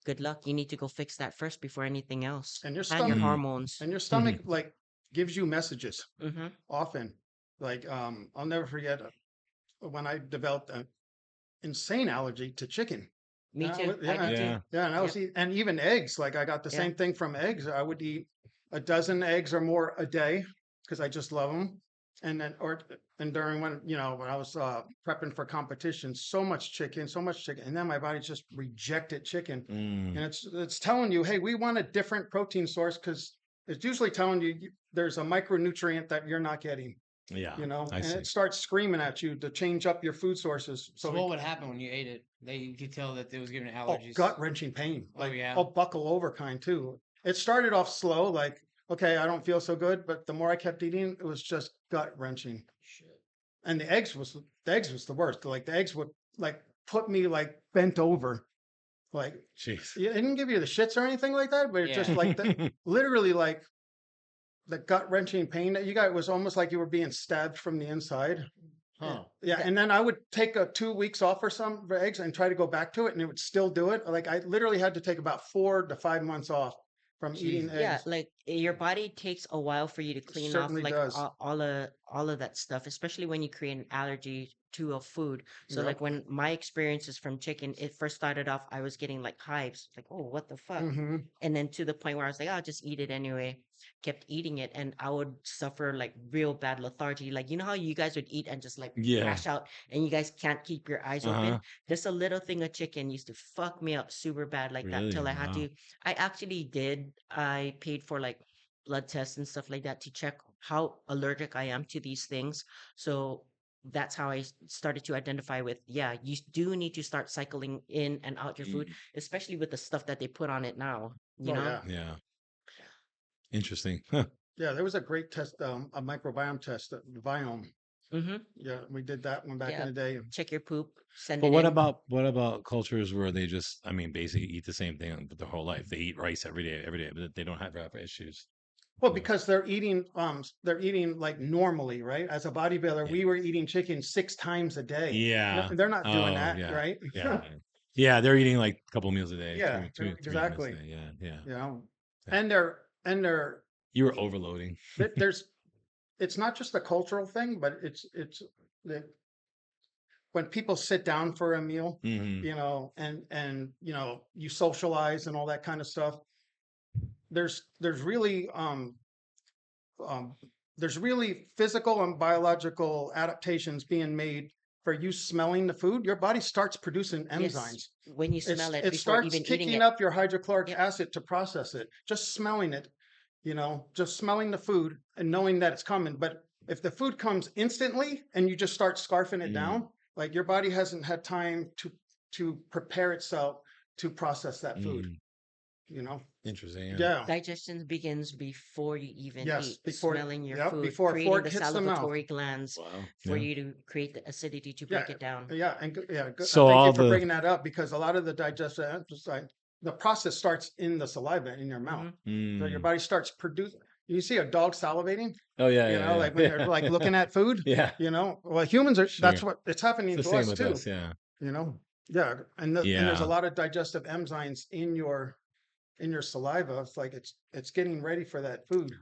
S3: good luck. You need to go fix that first before anything else,
S1: And your
S3: and your
S1: stomach
S2: Mhm.
S3: hormones.
S1: and your stomach like gives you messages
S3: Mm-hmm.
S1: often. Like I'll never forget when I developed an insane allergy to chicken.
S3: Me
S1: And I
S3: too.
S1: would-
S3: I
S1: yeah,
S3: did too.
S2: Yeah.
S1: yeah, and I was
S3: Yep.
S1: and even eggs. Like I got the
S3: Yeah.
S1: same thing from eggs. I would eat a dozen eggs or more a day because I just love them. and then and during when I was prepping for competition, so much chicken, and then my body just rejected chicken,
S2: Mm,
S1: and it's telling you, hey, we want a different protein source because it's usually telling you, there's a micronutrient that you're not getting,
S2: yeah, I
S1: and it
S2: see.
S1: starts screaming at you to change up your food sources.
S4: So what would happen when you ate it? You could tell that it was giving allergies.
S1: Gut wrenching pain,
S4: Oh,
S1: like
S4: yeah.
S1: buckle over kind too. It started off slow, like, okay, I don't feel so good, but the more I kept eating, it was just gut wrenching.
S4: Shit.
S1: And the eggs was the worst. Like the eggs would like put me like bent over. Like
S2: Jeez.
S1: it didn't give you the shits or anything like that, but it just
S4: Yeah.
S1: like literally like the gut wrenching pain that you got was almost like you were being stabbed from the inside.
S4: Huh.
S1: Yeah, and then I would take 2 weeks off or some for eggs and try to go back to it, and it would still do it. Like I literally had to take about 4 to 5 months off from eating
S4: Jesus.
S3: Yeah,
S1: eggs.
S3: like your body takes a while for you to
S1: It
S3: clean off
S1: certainly
S3: like
S1: does.
S3: all of that stuff, especially when you create an allergy to a food. So like
S1: Yep.
S3: when my experiences from chicken, it first started off, I was getting like hives, like, oh, what the fuck?
S1: Mm-hmm.
S3: And then to the point where I was like, I'll just eat it anyway. Kept eating it, and I would suffer like real bad lethargy. Like, you know how you guys would eat and just like
S2: Yeah.
S3: crash out and you guys can't keep your eyes
S2: Uh-huh.
S3: open? Just a little thing of chicken used to fuck me up super bad like that
S2: Really?
S3: till I had
S2: Wow.
S3: to I actually did. I paid for like blood tests and stuff like that to check how allergic I am to these things. So that's how I started to identify with, yeah, you do need to start cycling in and out your food,
S2: Mm,
S3: especially with the stuff that they put on it now, you
S1: Oh
S3: know?
S1: yeah.
S2: yeah. Interesting. Huh.
S1: Yeah, there was a great test, a microbiome test, the Biome.
S3: Mm-hmm.
S1: Yeah, we did that one back in
S3: Yeah.
S1: the day.
S3: Check your poop, send
S2: But
S3: it in.
S2: what about cultures where they just, I mean, basically eat the same thing their whole life? They eat rice every day, but they don't have issues.
S1: Well,
S2: You know?
S1: because they're eating like normally, right? As a bodybuilder,
S2: Yeah.
S1: we were eating chicken 6 times a day. No,
S2: Yeah.
S1: they're not doing
S2: Oh,
S1: that,
S2: yeah.
S1: right?
S2: Yeah. Yeah. They're eating like a couple meals a day,
S1: Yeah,
S2: three meals a
S1: exactly.
S2: day. Yeah. Yeah.
S1: You know,
S2: Yeah.
S1: and they're
S2: You were overloading.
S1: there's it's not just a cultural thing, but it's the when people sit down for a meal,
S2: Hmm.
S1: and you socialize and all that kind of stuff. There's really um, there's really physical and biological adaptations being made for you smelling the food. Your body starts producing
S3: Yes.
S1: enzymes.
S3: When you
S1: It's
S3: smell it
S1: it
S3: before
S1: starts
S3: even eating
S1: kicking
S3: it.
S1: up your hydrochloric
S3: Yep.
S1: acid to process it. Just smelling it, just smelling the food and knowing that it's coming. But if the food comes instantly and you just start scarfing it
S2: Mm,
S1: down, like your body hasn't had time to prepare itself to process that food.
S2: mm.
S1: You know?
S2: Interesting. Yeah.
S1: Yeah.
S3: Digestion begins before you even
S1: Yes.
S3: eat, smelling your
S1: Yep.
S3: food,
S1: Before a
S3: creating
S1: fork
S3: the
S1: hits the mouth.
S3: salivatory glands
S2: Wow.
S3: for
S2: Yeah.
S3: you to create the acidity to
S1: Yeah,
S3: break it down.
S1: yeah, and yeah, good.
S2: So
S1: Thank you
S2: all
S1: for
S2: the
S1: bringing that up because a lot of the digestive enzyme, the process starts in the saliva in your mouth.
S3: Hmm.
S1: So your
S2: mm.
S1: body starts producing. You see a dog salivating,
S2: Oh yeah, yeah,
S1: like when they're
S2: yeah.
S1: like
S2: Yeah.
S1: looking at food.
S2: Yeah.
S1: Well, humans are.
S2: Sure.
S1: That's what it's
S2: It's
S1: happening
S2: the
S1: to
S2: same
S1: us
S2: with
S1: too.
S2: us. Yeah.
S1: Yeah, and there's a
S2: Yeah.
S1: lot of digestive enzymes in your saliva. It's like it's getting ready for that food.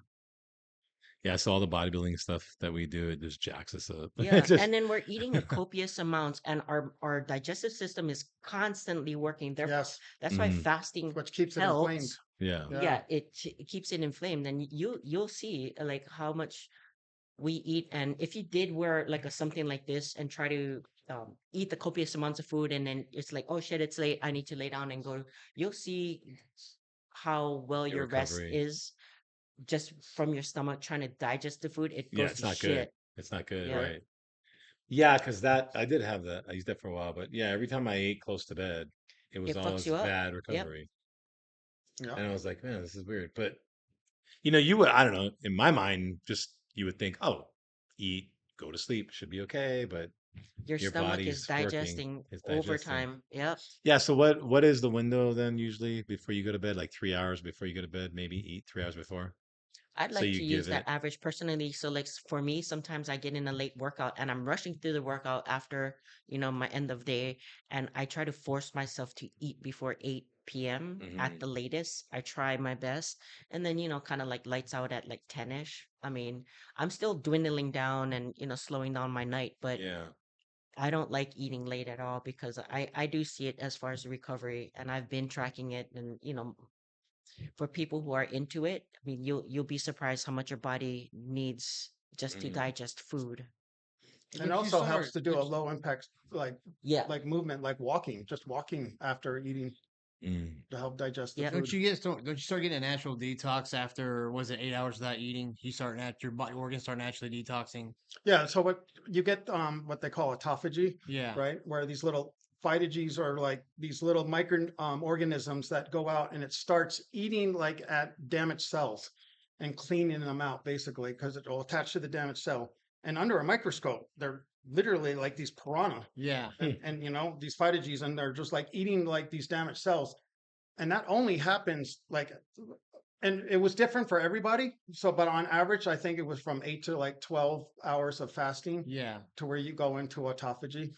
S2: Yeah. So all the bodybuilding stuff that we do, it just jacks us up. It
S3: Yeah,
S2: just
S3: and then we're eating a copious amounts, and our digestive system is constantly working.
S1: Yes,
S3: That's why
S2: mm,
S3: fasting
S1: which keeps it inflamed.
S3: helps.
S2: yeah.
S1: Yeah,
S3: Yeah, it keeps it inflamed, and you'll see like how much we eat. And if you did wear like a something like this and try to eat the copious amounts of food, and then it's like, oh shit, it's late, I need to lay down and go, you'll see how well
S2: Your
S3: your rest
S2: recovery.
S3: is just from your stomach trying to digest the food. It
S2: Yeah,
S3: goes
S2: it's
S3: to
S2: not good.
S3: shit.
S2: It's not good,
S3: Yeah,
S1: right.
S2: right? Yeah, because that I did have that. I used that for a while, but yeah, every time I ate close to bed, it was
S3: it fucks
S2: always
S3: you up.
S2: bad
S3: Yep.
S2: recovery.
S1: Yeah.
S2: And I was like, man, this is weird. But I don't know, in my mind, just you would think, oh, eat, go to sleep, should be okay, but
S3: Your
S2: your
S3: stomach is
S2: body's working,
S3: digesting
S2: it's
S3: over
S2: digesting.
S3: time. Yep.
S2: Yeah, so what is the window then usually before you go to bed? Like 3 hours before you go to bed, maybe eat 3 hours before.
S3: I'd
S2: So
S3: like
S2: you
S3: to use
S2: give
S3: that
S2: it,
S3: average personally. So, like for me, sometimes I get in a late workout and I'm rushing through the workout after, my end of day, and I try to force myself to eat before 8 p.m. at
S2: mhm,
S3: the latest. I try my best, and then, kind of like lights out at like 10ish. I mean, I'm still dwindling down and, slowing down my night, but
S2: yeah.
S3: I don't like eating late at all because I do see it as far as recovery, and I've been tracking it. And for people who are into it, I mean, you'll be surprised how much your body needs just to
S2: Mm.
S3: digest food.
S1: And
S4: Once you
S1: also helps
S4: start,
S1: to do a
S4: once,
S1: low impact
S3: Yeah.
S1: like movement, like walking, just walking after eating
S2: Mm.
S1: to help digest the
S3: Yep.
S1: food.
S4: don't you start getting a natural detox after was it 8 hours without eating? You start your body organs start naturally detoxing.
S1: Yeah, so what you get what they call autophagy,
S4: Yeah,
S1: right? Where these little phytogens are like these little micro organisms that go out and it starts eating like at damaged cells and cleaning them out basically because it will attach to the damaged cell. And under a microscope, they're literally like these piranha
S4: yeah.
S1: and these phytogens and they're just like eating like these damaged cells. And that only happens like and it was different for everybody. So, but on average, I think it was from 8 to like 12 hours of fasting
S4: Yeah.
S1: to where you go into autophagy.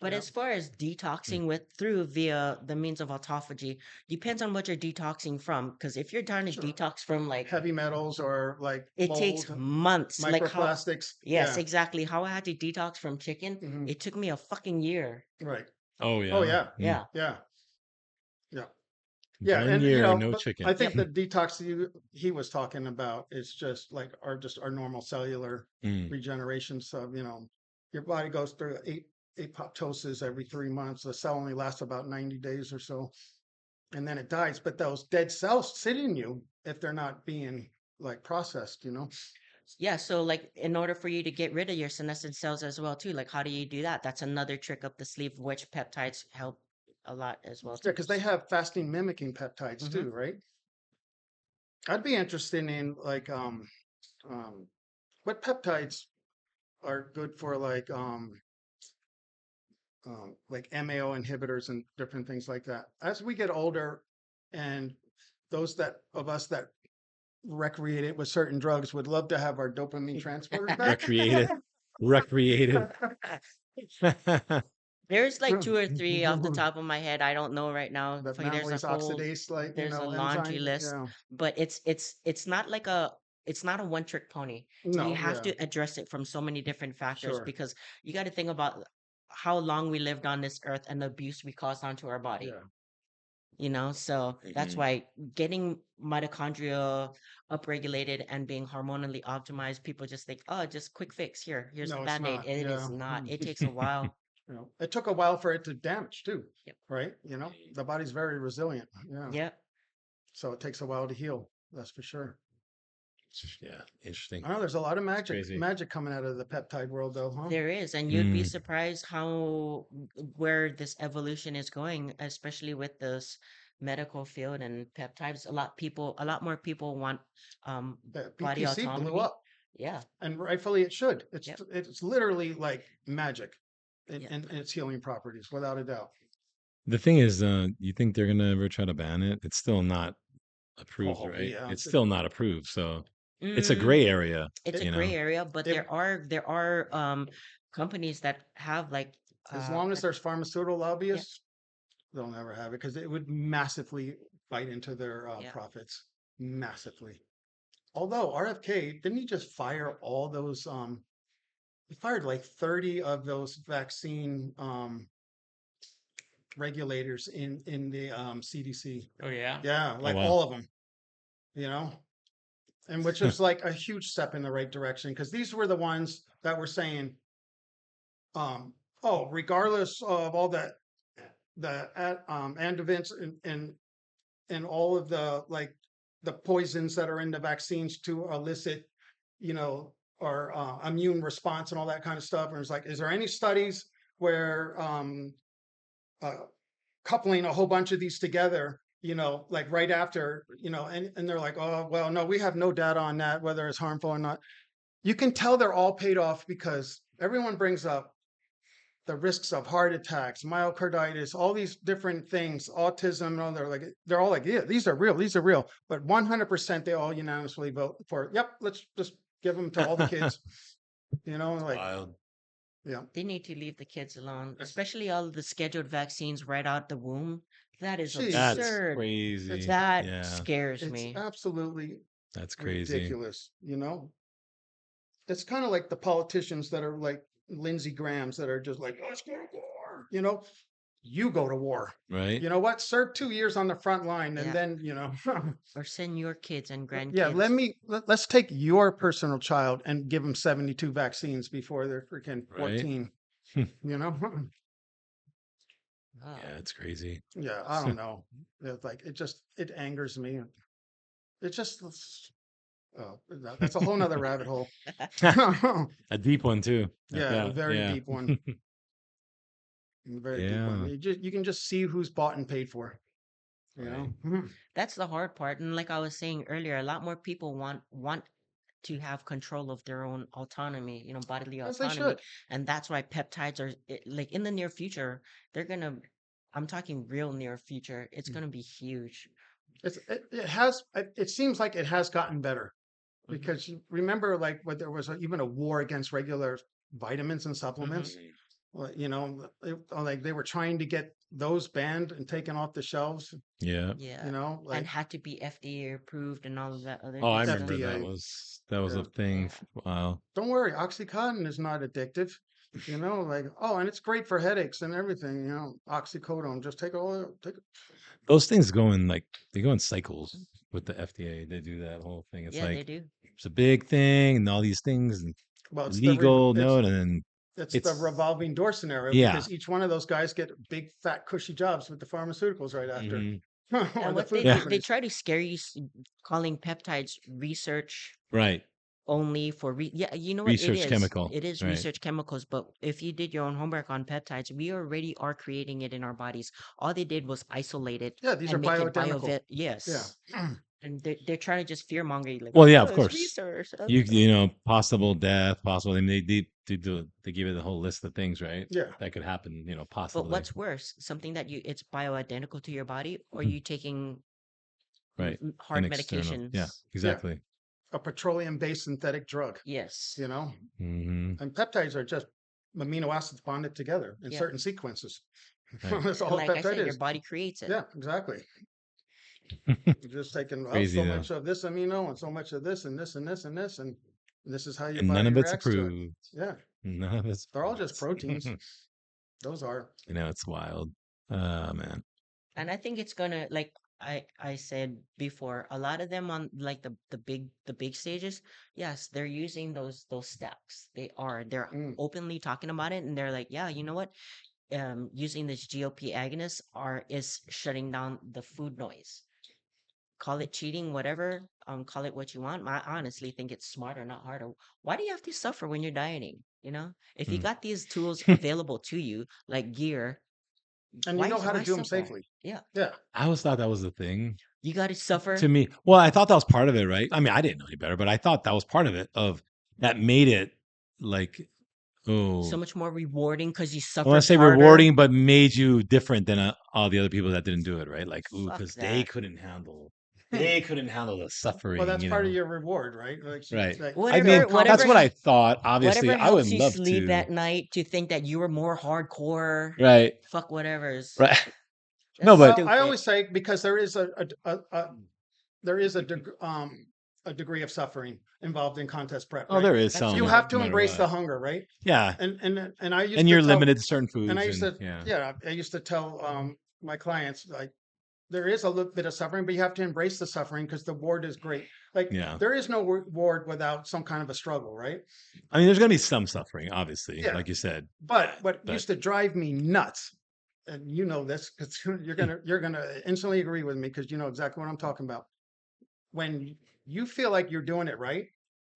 S3: But
S1: Yeah.
S3: as far as detoxing with through via the means of autophagy, depends on what you're detoxing from. Because if you're trying to
S1: Sure.
S3: detox from like,
S1: Heavy metals or like
S3: it takes
S1: mold,
S3: months. Like how,
S1: microplastics.
S3: yes,
S1: Yeah.
S3: exactly. How I had to detox from chicken,
S1: Mhm.
S3: it took me a fucking year.
S1: Right.
S2: Oh
S1: Oh,
S2: yeah.
S1: yeah.
S3: Yeah.
S1: Yeah. Yeah. Yeah.
S2: 1 year, no
S1: But
S2: chicken.
S1: I think
S3: Yep.
S1: the detox he was talking about is just like our normal cellular
S2: Mm.
S1: regeneration. So, your body goes through apoptosis every 3 months. The cell only lasts about 90 days or so. And then it dies. But those dead cells sit in you if they're not being like processed.
S3: Yeah. So like in order for you to get rid of your senescent cells as well too, like how do you do that? That's another trick up the sleeve, which peptides help a lot as well
S1: Yeah,
S3: too.
S1: because they have fasting mimicking peptides
S3: Mm-hmm.
S1: too, right? I'd be interested in like what peptides are good for like MAO inhibitors and different things like that. As we get older, and those that of us that recreated with certain drugs would love to have our dopamine transporters back.
S2: Recreated. Recreated.
S3: There's like two or three off the top of my head. I don't know right now.
S1: That
S3: There's a
S1: malolase
S3: whole
S1: oxidase, like
S3: there's a laundry
S1: enzyme.
S3: list,
S1: Yeah.
S3: but it's not like it's not a one trick pony. You
S1: No.
S3: have
S1: Yeah.
S3: to address it from so many different factors
S1: Sure.
S3: because you got to think about how long we lived on this earth and the abuse we caused onto our body.
S1: Yeah.
S3: So that's
S2: Mhm.
S3: why getting mitochondria upregulated and being hormonally optimized, people just think, oh, just quick fix here. Here's the
S1: No, it's
S3: band-aid.
S1: not.
S3: It is
S1: Yeah.
S3: not. It takes a while.
S1: It took a while for it to damage too,
S3: Yep.
S1: right? The body's very resilient. Yeah.
S3: Yep.
S1: So it takes a while to heal. That's for sure.
S2: Yeah, interesting.
S1: I know there's a lot of
S2: Crazy.
S1: magic coming out of the peptide world though, huh?
S3: There is, and you'd be
S2: Mm.
S3: surprised how where this evolution is going, especially with this medical field and peptides. A lot more people want
S1: The
S3: body
S1: BPC blew
S3: autonomy.
S1: up,
S3: Yeah.
S1: and rightfully it should.
S3: Yep.
S1: It's literally like magic in,
S3: Yep.
S1: in its healing properties, without a doubt.
S2: The thing is, you think they're gonna ever try to ban it? It's still not approved,
S1: Oh
S2: right?
S1: yeah.
S2: It's still not approved, so it's a
S3: Mm,
S2: gray area,
S3: it's a
S2: you know.
S3: gray area, but
S1: It,
S3: there are companies that have like
S1: as long as there's pharmaceutical
S3: yeah,
S1: lobbyists, they'll never have it because it would massively bite into their
S3: yeah.
S1: profits, massively. Although RFK didn't he just fire all those? He fired like 30 of those vaccine regulators in the CDC.
S4: Oh yeah.
S1: Yeah,
S2: Oh
S1: like
S2: wow.
S1: all of them. You know, and which is like a huge step in the right direction because these were the ones that were saying, oh, regardless of all the adjuvants and all of the like the poisons that are in the vaccines to elicit, or immune response and all that kind of stuff. And it's like, is there any studies where uh, coupling a whole bunch of these together, like right after, and they're like, oh, well, no, we have no data on that, whether it's harmful or not. You can tell they're all paid off because everyone brings up the risks of heart attacks, myocarditis, all these different things, autism, and all they're all like, yeah, these are real. But 100% they all unanimously vote for, yep, let's just give them to all the kids. Like,
S2: Wild.
S1: yeah.
S3: They need to leave the kids alone, especially all of the scheduled vaccines right out the womb. That is
S2: That's
S1: Jesus.
S3: absurd.
S2: crazy.
S3: That
S2: Yeah,
S3: scares
S1: It's
S3: me.
S1: absolutely
S2: that's crazy.
S1: ridiculous. It's kind of like the politicians that are like Lindsey Grahams that are just like, let's go to war. you go to war.
S2: Right.
S1: You know what? Serve 2 years on the front line, and
S3: Yeah.
S1: then
S3: Or send your kids and grandkids.
S1: yeah. Let's take your personal child and give them 72 vaccines before they're freaking
S2: Right.
S1: 14. You know?
S3: Oh.
S2: Yeah, it's crazy.
S1: Yeah, I don't know. It's like it angers me. It just that's a whole nother rabbit hole.
S2: A deep one too. at
S1: Yeah, a
S2: that.
S1: very
S2: Yeah.
S1: deep one. A very deep one.
S2: Yeah.
S1: You can just see who's bought and paid for. You
S2: Right.
S1: know?
S3: That's the hard part. And like I was saying earlier, a lot more people want to have control of their own autonomy, bodily
S1: As they
S3: autonomy.
S1: should.
S3: And that's why peptides are like in the near future, I'm talking real near future, it's gonna be huge.
S1: It seems like it has gotten better
S3: Mhm.
S1: because you remember like when there was even a war against regular vitamins and supplements. Well, like they were trying to get those banned and taken off the shelves.
S2: Yeah.
S3: Yeah.
S1: And
S3: And had to be FDA approved and all of that other
S2: Oh, I
S3: good
S2: remember
S3: stuff.
S2: that
S1: FDA.
S2: was
S1: Yeah.
S2: a thing.
S3: Yeah.
S2: For a while.
S1: Don't worry, OxyContin is not addictive. And it's great for headaches and everything. Oxycodone, just take it.
S2: Those things go in they go in cycles with the FDA. They do that whole thing. It's
S3: Yeah, they
S2: like
S3: do.
S2: it's a big thing and all these things and
S1: Well,
S2: legal note and then
S1: it's the
S2: it's
S1: revolving door scenario
S2: yeah.
S1: because each one of those guys get big, fat, cushy jobs with the pharmaceuticals right after,
S2: Mhm.
S1: or
S3: And
S1: the
S3: what
S1: food
S3: they
S2: Yeah.
S3: do, they
S1: companies.
S3: try to scare you, calling peptides research
S2: Right.
S3: only for yeah, you know what it
S2: Research
S3: is.
S2: chemical.
S3: It is
S2: Right.
S3: research chemicals, but if you did your own homework on peptides, we already are creating it in our bodies. All they did was isolate it
S1: Yeah, these are
S3: and make it
S1: bioidentical. Yeah.
S3: yes. And they're trying to just fear monger you, like,
S2: Well, yeah,
S3: oh,
S2: of
S3: it's
S2: course.
S3: research.
S2: Possible death, possible. I mean, they give it a whole list of things, right?
S1: Yeah.
S2: That could happen.
S3: But
S2: Possibly.
S3: what's worse, something that it's bioidentical to your body, or you taking
S2: Right.
S3: hard
S2: An external. Yeah.
S3: medications?
S2: Exactly.
S1: A petroleum-based synthetic drug.
S3: Yes.
S2: Hmm.
S1: And peptides are just amino acids bonded together in
S3: Yeah.
S1: certain sequences.
S2: Right.
S1: That's
S3: And
S1: all a
S3: like I
S1: peptide
S3: said, your
S1: is.
S3: body creates it.
S1: Yeah, exactly. You're just taking
S2: Crazy
S1: so
S2: though.
S1: much of this amino and so much of this and this and this and this, and this is how your
S2: And
S1: body
S2: none of it's
S1: reacts to it.
S2: approved.
S1: Yeah,
S2: None of it's
S1: they're all just
S2: approved.
S1: proteins. Those are.
S2: It's wild. Oh man.
S3: And I think it's gonna, like I said before, a lot of them on like the big stages, yes, they're using those stacks. They're
S1: Mm.
S3: openly talking about it, and they're like, yeah, you know what? Using this GLP agonist is shutting down the food noise. Call it cheating, whatever. Call it what you want. I honestly think it's smarter, not harder. Why do you have to suffer when you're dieting? If you
S2: Mm.
S3: got these tools available to you, like gear,
S1: And you know how to do them
S3: suffer?
S1: safely.
S3: Yeah,
S1: Yeah.
S2: I always thought that was the thing
S3: you got to suffer.
S2: to me. Well, I thought that was part of it, right? I mean, I didn't know any better, but I thought that was part of it. That made it like,
S3: So much more rewarding because you
S2: I
S3: suffered
S2: want to say
S3: harder.
S2: rewarding, but made you different than all the other people that didn't do it, right? Like,
S3: Fuck
S2: because they
S3: that.
S2: couldn't handle the suffering.
S1: Well, that's part of your reward, right?
S2: Right.
S1: Like,
S2: I mean,
S3: Whatever,
S2: that's what
S3: whatever,
S2: I thought. Obviously,
S3: whatever
S2: I would
S3: helps you
S2: love
S3: sleep
S2: to.
S3: at night to think that you were more hardcore.
S2: Right.
S3: Fuck whatever's.
S2: Right.
S3: That's
S2: No, but
S3: stupid.
S1: I always say because there is a degree of suffering involved in contest prep.
S2: oh,
S1: Right?
S2: there is
S3: That's
S2: some.
S1: You
S3: true.
S1: have to
S2: no matter
S1: embrace
S2: what.
S1: the hunger, right?
S2: Yeah,
S1: And I used
S2: and
S1: to
S2: you're
S1: tell,
S2: limited to certain foods.
S1: and I used to
S2: yeah.
S1: I used to tell my clients like there is a little bit of suffering, but you have to embrace the suffering because the reward is great. Like
S2: Yeah.
S1: there is no reward without some kind of a struggle, right?
S2: I mean, there's gonna be some suffering, obviously,
S1: Yeah.
S2: like you said.
S1: But what
S2: But-
S1: used to drive me nuts, and you know this because you're gonna instantly agree with me because you know exactly what I'm talking about. When you feel like you're doing it right,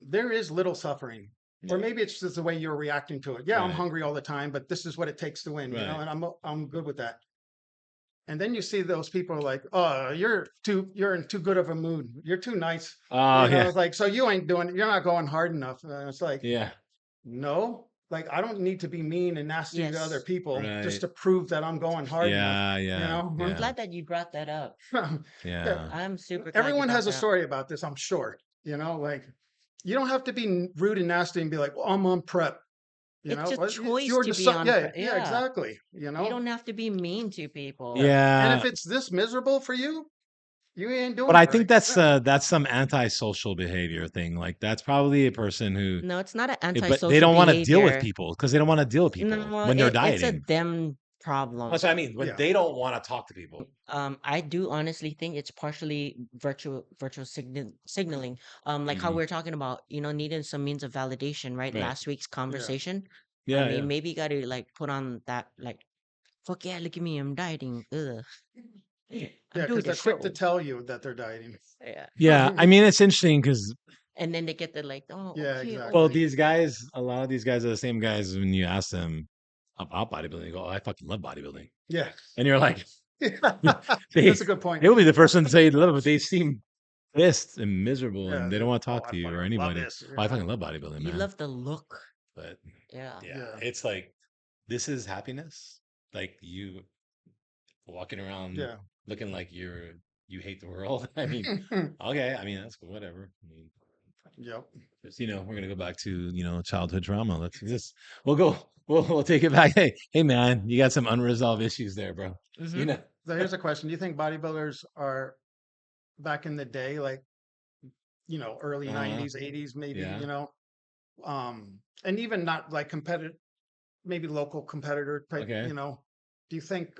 S1: there is little suffering. Or maybe it's just the way you're reacting to it. Yeah, I'm
S2: Right.
S1: hungry all the time, but this is what it takes to win,
S2: Right.
S1: and I'm good with that. And then you see those people like, oh, you're in too good of a mood. You're too nice.
S2: Oh yeah,
S1: It's like, so you're not going hard enough. And it's like,
S2: yeah.
S1: no, like I don't need to be mean and nasty to other
S3: Yes.
S1: people
S2: Right.
S1: just to prove that I'm going hard enough.
S2: Yeah.
S3: I'm
S2: Yeah.
S3: glad that you brought that up.
S2: Yeah.
S3: I'm super glad
S1: Everyone
S3: you
S1: has a
S3: brought that up.
S1: story about this, I'm sure. Like you don't have to be rude and nasty and be like, well, I'm on prep.
S3: It's a
S1: Well,
S3: choice
S1: you're
S3: to
S1: just
S3: be on prep.
S1: yeah, exactly.
S3: You don't have to be mean to people.
S2: Yeah.
S1: And if it's this miserable for you, you ain't doing
S2: But
S1: it
S2: I think
S1: right.
S2: that's some antisocial behavior thing. Like that's probably a person who,
S3: No, it's not an
S2: but
S3: antisocial
S2: they don't want to deal with
S3: behavior.
S2: people because they don't want to deal with people
S3: No,
S2: when they're
S3: it's a
S2: dieting.
S3: them problem.
S2: That's what I mean. But
S1: Yeah.
S2: they don't want to talk to people.
S3: I do honestly think it's partially virtual signaling. Like how
S2: Mhm.
S3: we're talking about, needing some means of validation, right?
S2: Right.
S3: Last week's conversation. I
S2: Yeah,
S3: mean,
S2: yeah.
S3: maybe you gotta like put on that like, fuck yeah, look at me, I'm dieting. Ugh. I'm
S1: Yeah,
S3: doing
S1: because
S3: the
S1: they're quick to
S3: show.
S1: tell you that they're dieting.
S3: Yeah.
S2: Yeah, I mean, it's interesting because,
S3: And then they get the like, oh,
S1: Yeah,
S3: okay,
S1: exactly.
S2: well,
S3: okay.
S2: these guys, a lot of these guys are the same guys when you ask them about bodybuilding, they go, oh, I fucking love bodybuilding.
S1: Yeah.
S2: And you're like, they,
S1: That's a good point.
S2: they will be the first one to say they love it, but they seem pissed and miserable
S1: Yeah,
S2: and they don't want to
S1: oh,
S2: talk
S1: I
S2: to you or
S1: fucking love
S2: anybody.
S1: this.
S2: Oh, I fucking love bodybuilding,
S3: You
S2: man.
S3: love the look.
S2: But
S3: Yeah.
S2: yeah,
S1: Yeah.
S2: it's like, this is happiness. Like you walking around
S1: Yeah.
S2: looking like you hate the world. I mean, okay, I mean, that's whatever. I mean,
S1: Yep.
S2: just, we're gonna go back to childhood trauma. Let's just we'll take it back. Hey man, you got some unresolved issues there, bro.
S3: Mhm.
S1: So here's a question. Do you think bodybuilders are back in the day, like, early
S2: Uh-huh.
S1: 90s, 80s, maybe,
S2: Yeah.
S1: And even not like competitive, maybe local competitor type,
S2: Okay.
S1: do you think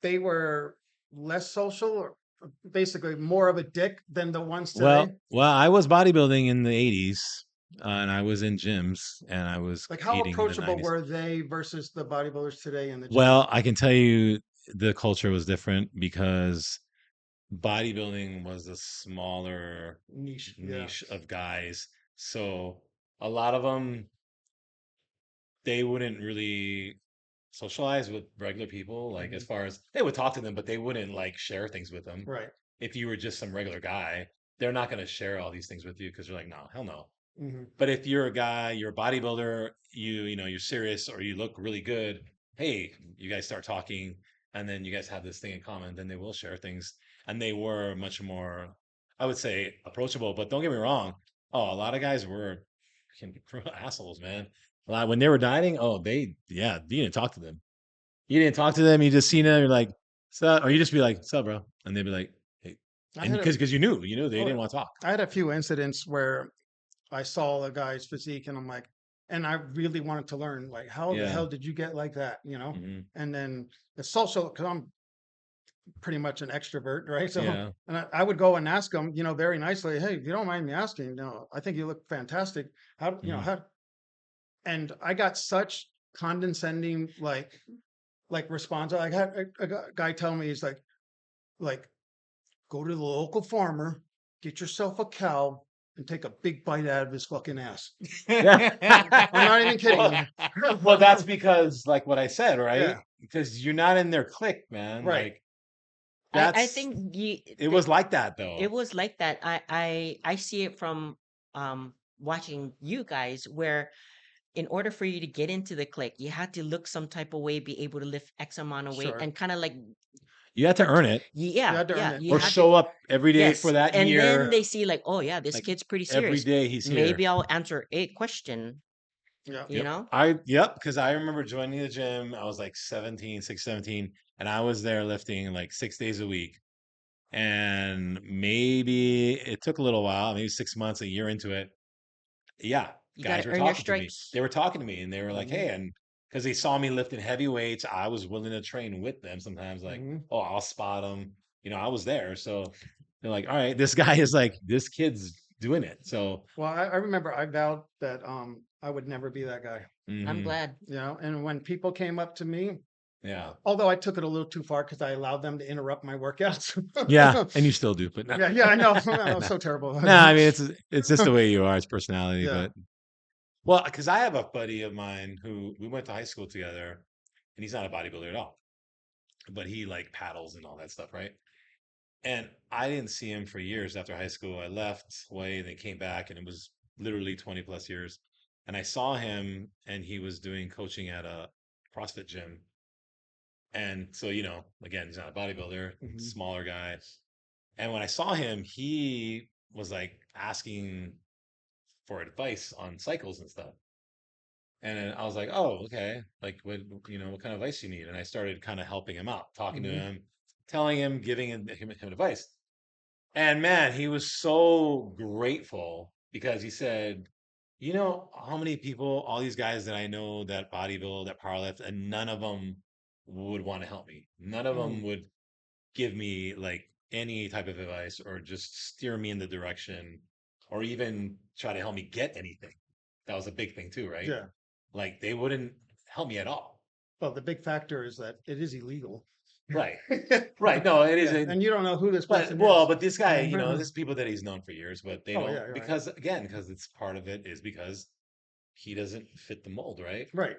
S1: they were less social or basically more of a dick than the ones today?
S2: Well, I was bodybuilding in the 80s, and I was in gyms, and I was
S1: Like how
S2: competing in the
S1: approachable
S2: 90s.
S1: were they versus the bodybuilders today in the gym?
S2: Well, I can tell you the culture was different because bodybuilding was a smaller
S1: Niche. Yeah.
S2: niche of guys. So a lot of them, they wouldn't really socialize with regular people. Like, as
S1: Mhm.
S2: far as they would talk to them, but they wouldn't like share things with them.
S1: Right.
S2: If you were just some regular guy, they're not going to share all these things with you because you're like, no, hell no.
S1: Hmm.
S2: But if you're a guy, you're a bodybuilder, you're serious or you look really good, hey, you guys start talking and then you guys have this thing in common, then they will share things. And they were much more, I would say, approachable. But don't get me wrong. Oh, a lot of guys were fucking assholes, man. A lot when they were dieting, you didn't talk to them. You didn't talk to them, you just seen them, you're like, so, or you just be like, "Sup, bro?" And they'd be like, "Hey,"
S1: I
S2: and
S1: had a,
S2: because you knew they
S1: oh,
S2: didn't want to talk.
S1: I had a few incidents where I saw a guy's physique and I'm like, and I really wanted to learn, like, how the
S2: Yeah.
S1: hell did you get like that?
S2: Mhm.
S1: And then it's social because I'm pretty much an extrovert, right? So,
S2: Yeah.
S1: and I would go and ask him, very nicely, hey, if you don't mind me asking, I think you look fantastic. How,
S2: Mhm.
S1: and I got such condescending, like response. I had a guy tell me, he's like, go to the local farmer, get yourself a cow, and take a big bite out of his fucking ass. I'm not even kidding.
S2: Well, that's because, like what I said, right?
S1: Yeah.
S2: Because you're not in their clique, man.
S1: Right.
S2: Like
S3: I
S2: that's
S3: think
S2: it was like that though.
S3: it was like that. I see it from watching you guys where in order for you to get into the clique, you had to look some type of way, be able to lift X amount of weight,
S1: Sure.
S3: and kind of like,
S2: You had to earn it
S3: yeah,
S1: had to earn
S3: yeah,
S1: it.
S3: you
S2: or
S3: had
S2: show
S3: to,
S2: up every day for
S3: yes.
S2: that
S3: And
S2: year.
S3: then they see like, oh yeah, this
S2: Like,
S3: kid's pretty
S2: every
S3: serious.
S2: day he's here.
S3: Maybe I'll answer a question,
S1: Yeah.
S3: you know?
S2: Because I remember joining the gym. I was like 17, 17, and I was there lifting like 6 days a week. And maybe it took a little while, maybe 6 months, a year into it. Yeah,
S3: You
S2: guys
S3: gotta
S2: were
S3: earn your
S2: talking to me.
S3: stripes.
S2: They were talking to me and they were like,
S1: Mhm.
S2: hey, and because they saw me lifting heavy weights, I was willing to train with them sometimes. Like,
S1: Mhm.
S2: oh, I'll spot them. I was there. So they're like, all right, this guy is like, this kid's doing it. So,
S1: Well, I remember I vowed that I would never be that guy.
S3: I'm
S2: mhm,
S3: glad.
S1: And when people came up to me,
S2: yeah.
S1: although I took it a little too far because I allowed them to interrupt my workouts.
S2: Yeah. And you still do, but no.
S1: Yeah, I know. I'm
S2: No,
S1: so terrible.
S2: no, I mean, it's just the way you are. It's personality.
S1: Yeah.
S2: But, well, because I have a buddy of mine who we went to high school together and he's not a bodybuilder at all, but he like paddles and all that stuff, right? And I didn't see him for years after high school. I left Hawaii, then came back, and it was literally 20 plus years. And I saw him, and he was doing coaching at a CrossFit gym. And so, again, he's not a bodybuilder,
S1: Mhm.
S2: smaller guy. And when I saw him, he was like asking for advice on cycles and stuff. And then I was like, oh, okay. Like, what kind of advice you need? And I started kind of helping him out, talking to
S1: Mhm.
S2: him, telling him, giving him advice. And man, he was so grateful because he said, You know how many people, all these guys that I know that bodybuild, that powerlift, and none of them would want to help me. None of them would give me like any type of advice or just steer me in the direction or even try to help me get anything. That was a big thing too, right?
S1: Yeah.
S2: Like they wouldn't help me at all.
S1: Well, the big factor is that it is illegal.
S2: Right. Right. No, it is.
S1: Yeah, and you don't know who this person
S2: Well,
S1: is.
S2: but this guy, you know, there's people that he's known for years, but they
S1: Oh,
S2: don't
S1: yeah, right.
S2: because again, because it's part of it is because he doesn't fit the mold, right?
S1: Right.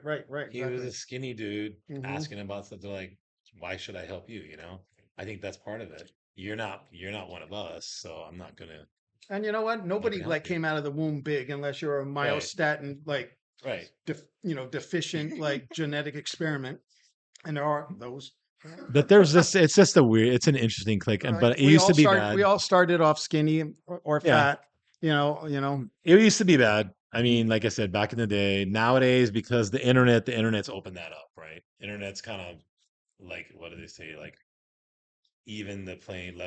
S2: He was
S1: Exactly.
S2: a skinny dude
S1: Mhm.
S2: asking about stuff. They're like, why should I help you? You know, I think that's part of it. You're not one of us, so I'm not gonna
S1: And you know what? Nobody
S2: help
S1: like
S2: you.
S1: came out of the womb big unless you're a myostatin like
S2: Right.
S1: deficient like genetic experiment. And there are those.
S2: But there's this. It's just a weird. It's an interesting click, and but it
S1: We
S2: used to
S1: all
S2: be
S1: start.
S2: bad.
S1: We all started off skinny or
S2: Yeah.
S1: fat. You know.
S2: It used to be bad. I mean, like I said, back in the day. Nowadays, because the internet's opened that up, right? Internet's kind of like what do they say? Like even the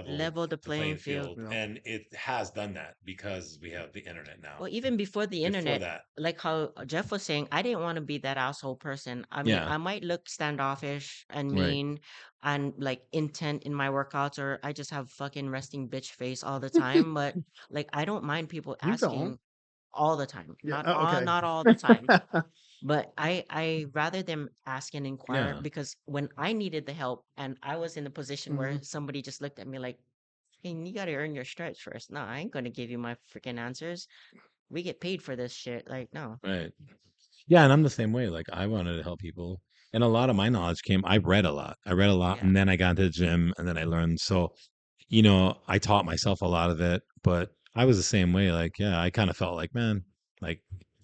S3: Level the
S2: the playing
S3: playing field.
S2: field,
S1: Yeah.
S2: and it has done that because we have the internet now.
S3: Well, even before the
S2: Before
S3: internet,
S2: that,
S3: like how Jeff was saying, I didn't want to be that asshole person. I mean,
S2: yeah,
S3: I might look standoffish and
S2: right.
S3: mean and like intent in my workouts, or I just have fucking resting bitch face all the time. But like, I don't mind people
S1: You don't.
S3: asking all the time.
S1: Yeah.
S3: Not all the time. But I rather them ask and inquire
S2: Yeah.
S3: because when I needed the help and I was in a position where
S1: Mhm.
S3: somebody just looked at me like, hey, you got to earn your stripes first. No, I ain't going to give you my freaking answers. We get paid for this shit. Like, no.
S2: Right. Yeah, and I'm the same way. Like I wanted to help people. And a lot of my knowledge came, I read a lot. I read a lot
S3: Yeah.
S2: and then I got into the gym and then I learned. So, I taught myself a lot of it, but I was the same way. Like, yeah, I kind of felt like, man, like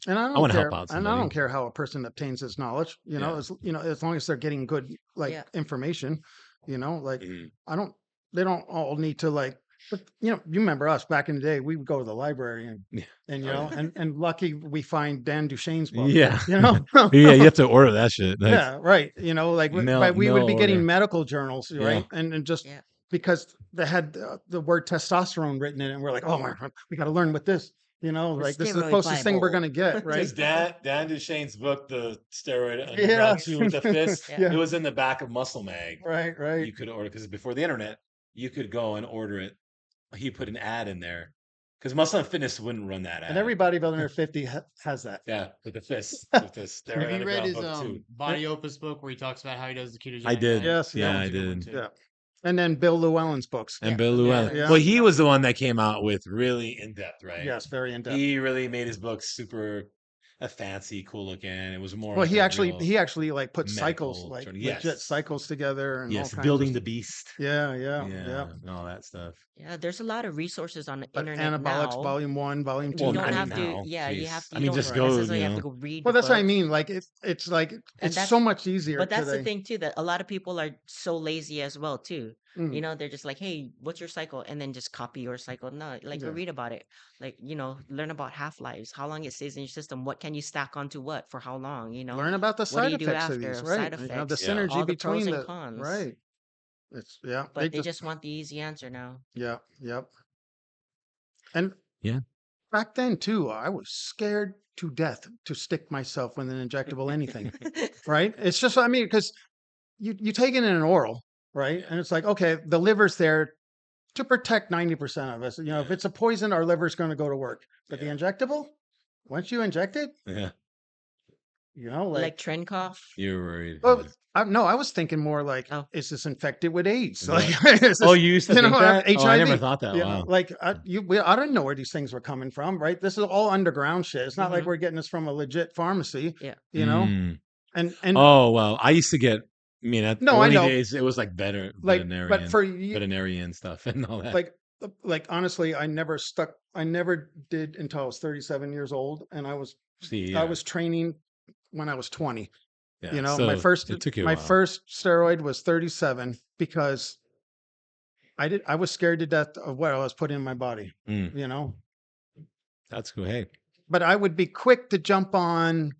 S1: And I
S2: I
S1: don't
S2: want to help
S1: care.
S2: out
S1: And I
S2: somebody.
S1: don't care how a person obtains his knowledge.
S2: Yeah.
S1: As long as they're getting good like
S3: Yeah.
S1: information. Like
S2: Mhm.
S1: I don't. They don't all need to like. But you remember us back in the day. We would go to the library
S2: Yeah.
S1: and
S2: Oh, yeah.
S1: and lucky we find Dan Duchesne's book.
S2: Yeah.
S1: You know.
S2: Yeah, you have to order that shit. Like
S1: Yeah, right. Like
S2: mail
S1: we would be getting
S2: order.
S1: medical journals,
S2: Yeah.
S1: right? And just
S3: Yeah.
S1: because they had the word testosterone written in it, and we're like, oh my, we got to learn what this,
S3: The
S1: like this is the
S3: steroid
S1: closest thing we're
S3: Bible.
S1: gonna get, right?
S2: Because Dan Duchesne's book, The Steroid
S1: Yeah,
S2: Underground 2 with the fist,
S3: Yeah.
S2: it was in the back of Muscle Mag.
S1: right.
S2: You could order because before the internet, you could go and order it. He put an ad in there because Muscle and Fitness wouldn't run that
S1: And
S2: ad.
S1: everybody under 50 has that.
S2: Yeah, with the fist, with the
S4: Have
S2: Steroid
S4: you read
S2: Underground
S4: his
S2: book too.
S4: Body Opus book where he talks about how he does the ketogenic
S2: I did.
S4: diet?
S1: Yes,
S4: That
S2: Yeah,
S4: one's
S2: I
S4: a good one,
S2: did.
S4: too.
S1: Yeah. And then Bill Llewellyn's books.
S2: And
S3: Yeah,
S2: Bill
S3: the
S2: Llewellyn.
S3: Llewellyns.
S1: Yeah.
S2: Well, he was the one that came out with really in depth, right?
S1: Yes, very in depth.
S2: He really made his book super fancy, cool looking. It was more
S1: Well,
S2: like
S1: he
S2: a
S1: actually
S2: real
S1: like put cycles,
S2: medical
S1: like
S2: journey.
S1: legit
S2: Yes.
S1: cycles together and all
S2: Yes,
S1: kinds
S2: building
S1: of
S2: the beast.
S1: Yeah.
S2: Yeah, and all that stuff.
S3: Yeah, there's a lot of resources on the
S1: But
S3: internet
S1: Anabolics
S3: now.
S1: Volume 1, Volume 2.
S3: You
S2: Well,
S3: don't
S2: I mean
S3: have to.
S2: now,
S3: Yeah, you
S2: jeez.
S3: have to.
S2: I
S3: You
S2: mean,
S3: don't
S2: just go,
S3: necessarily have to go read
S1: Well,
S3: the
S1: that's what I
S3: book.
S1: mean. Like it's like
S3: And
S1: it's
S3: that's
S1: so much easier
S3: But that's the
S1: today.
S3: thing too, that a lot of people are so lazy as well too.
S1: Mm,
S3: They're just like, hey, what's your cycle? And then just copy your cycle. No, like
S1: yeah.
S3: read about it. Like, learn about half-lives, how long it stays in your system, what can you stack onto what for how long,
S1: Learn about the
S3: what do
S1: side
S3: you do
S1: effects of
S3: after,
S1: these, right?
S3: side
S1: The
S3: effects,
S2: Yeah.
S1: synergy
S3: all the pros
S1: between
S3: and
S1: the
S3: cons.
S1: right. It's
S3: But they just want the easy answer now.
S1: Yep. And
S2: Yeah.
S1: back then too, I was scared to death to stick myself with an injectable anything, right? It's just because you take it in an oral, right? And it's like, okay, the liver's there to protect 90% of us. If it's a poison, our liver's going to go to work. But the injectable, once you inject it,
S2: Yeah.
S3: Like trend cough.
S2: You're worried.
S1: Oh, I was thinking more like,
S3: Oh.
S1: is this infected with AIDS?
S2: What?
S1: Like, is
S2: Oh,
S1: this,
S2: you used to think that?
S1: HIV?
S2: Oh, I never thought that. Wow.
S1: I didn't know where these things were coming from, right? This is all underground shit. It's not like
S3: Mhm.
S1: we're getting this from a legit pharmacy,
S3: Yeah.
S2: Mm.
S1: and
S2: Oh, well, I used to get, at
S1: No, I
S2: early
S1: know.
S2: days, it was like
S1: like,
S2: veterinarian,
S1: but for you,
S2: veterinarian stuff and all that.
S1: like honestly, I never did until I was 37 years old, and I was
S2: See,
S1: I
S2: yeah.
S1: was training when I was 20.
S2: Yeah.
S1: my
S2: So
S1: first
S2: it took you a
S1: my
S2: while.
S1: first steroid was 37 because I was scared to death of what I was putting in my body,
S2: Mm. That's cool. Hey.
S1: but I would be quick to jump on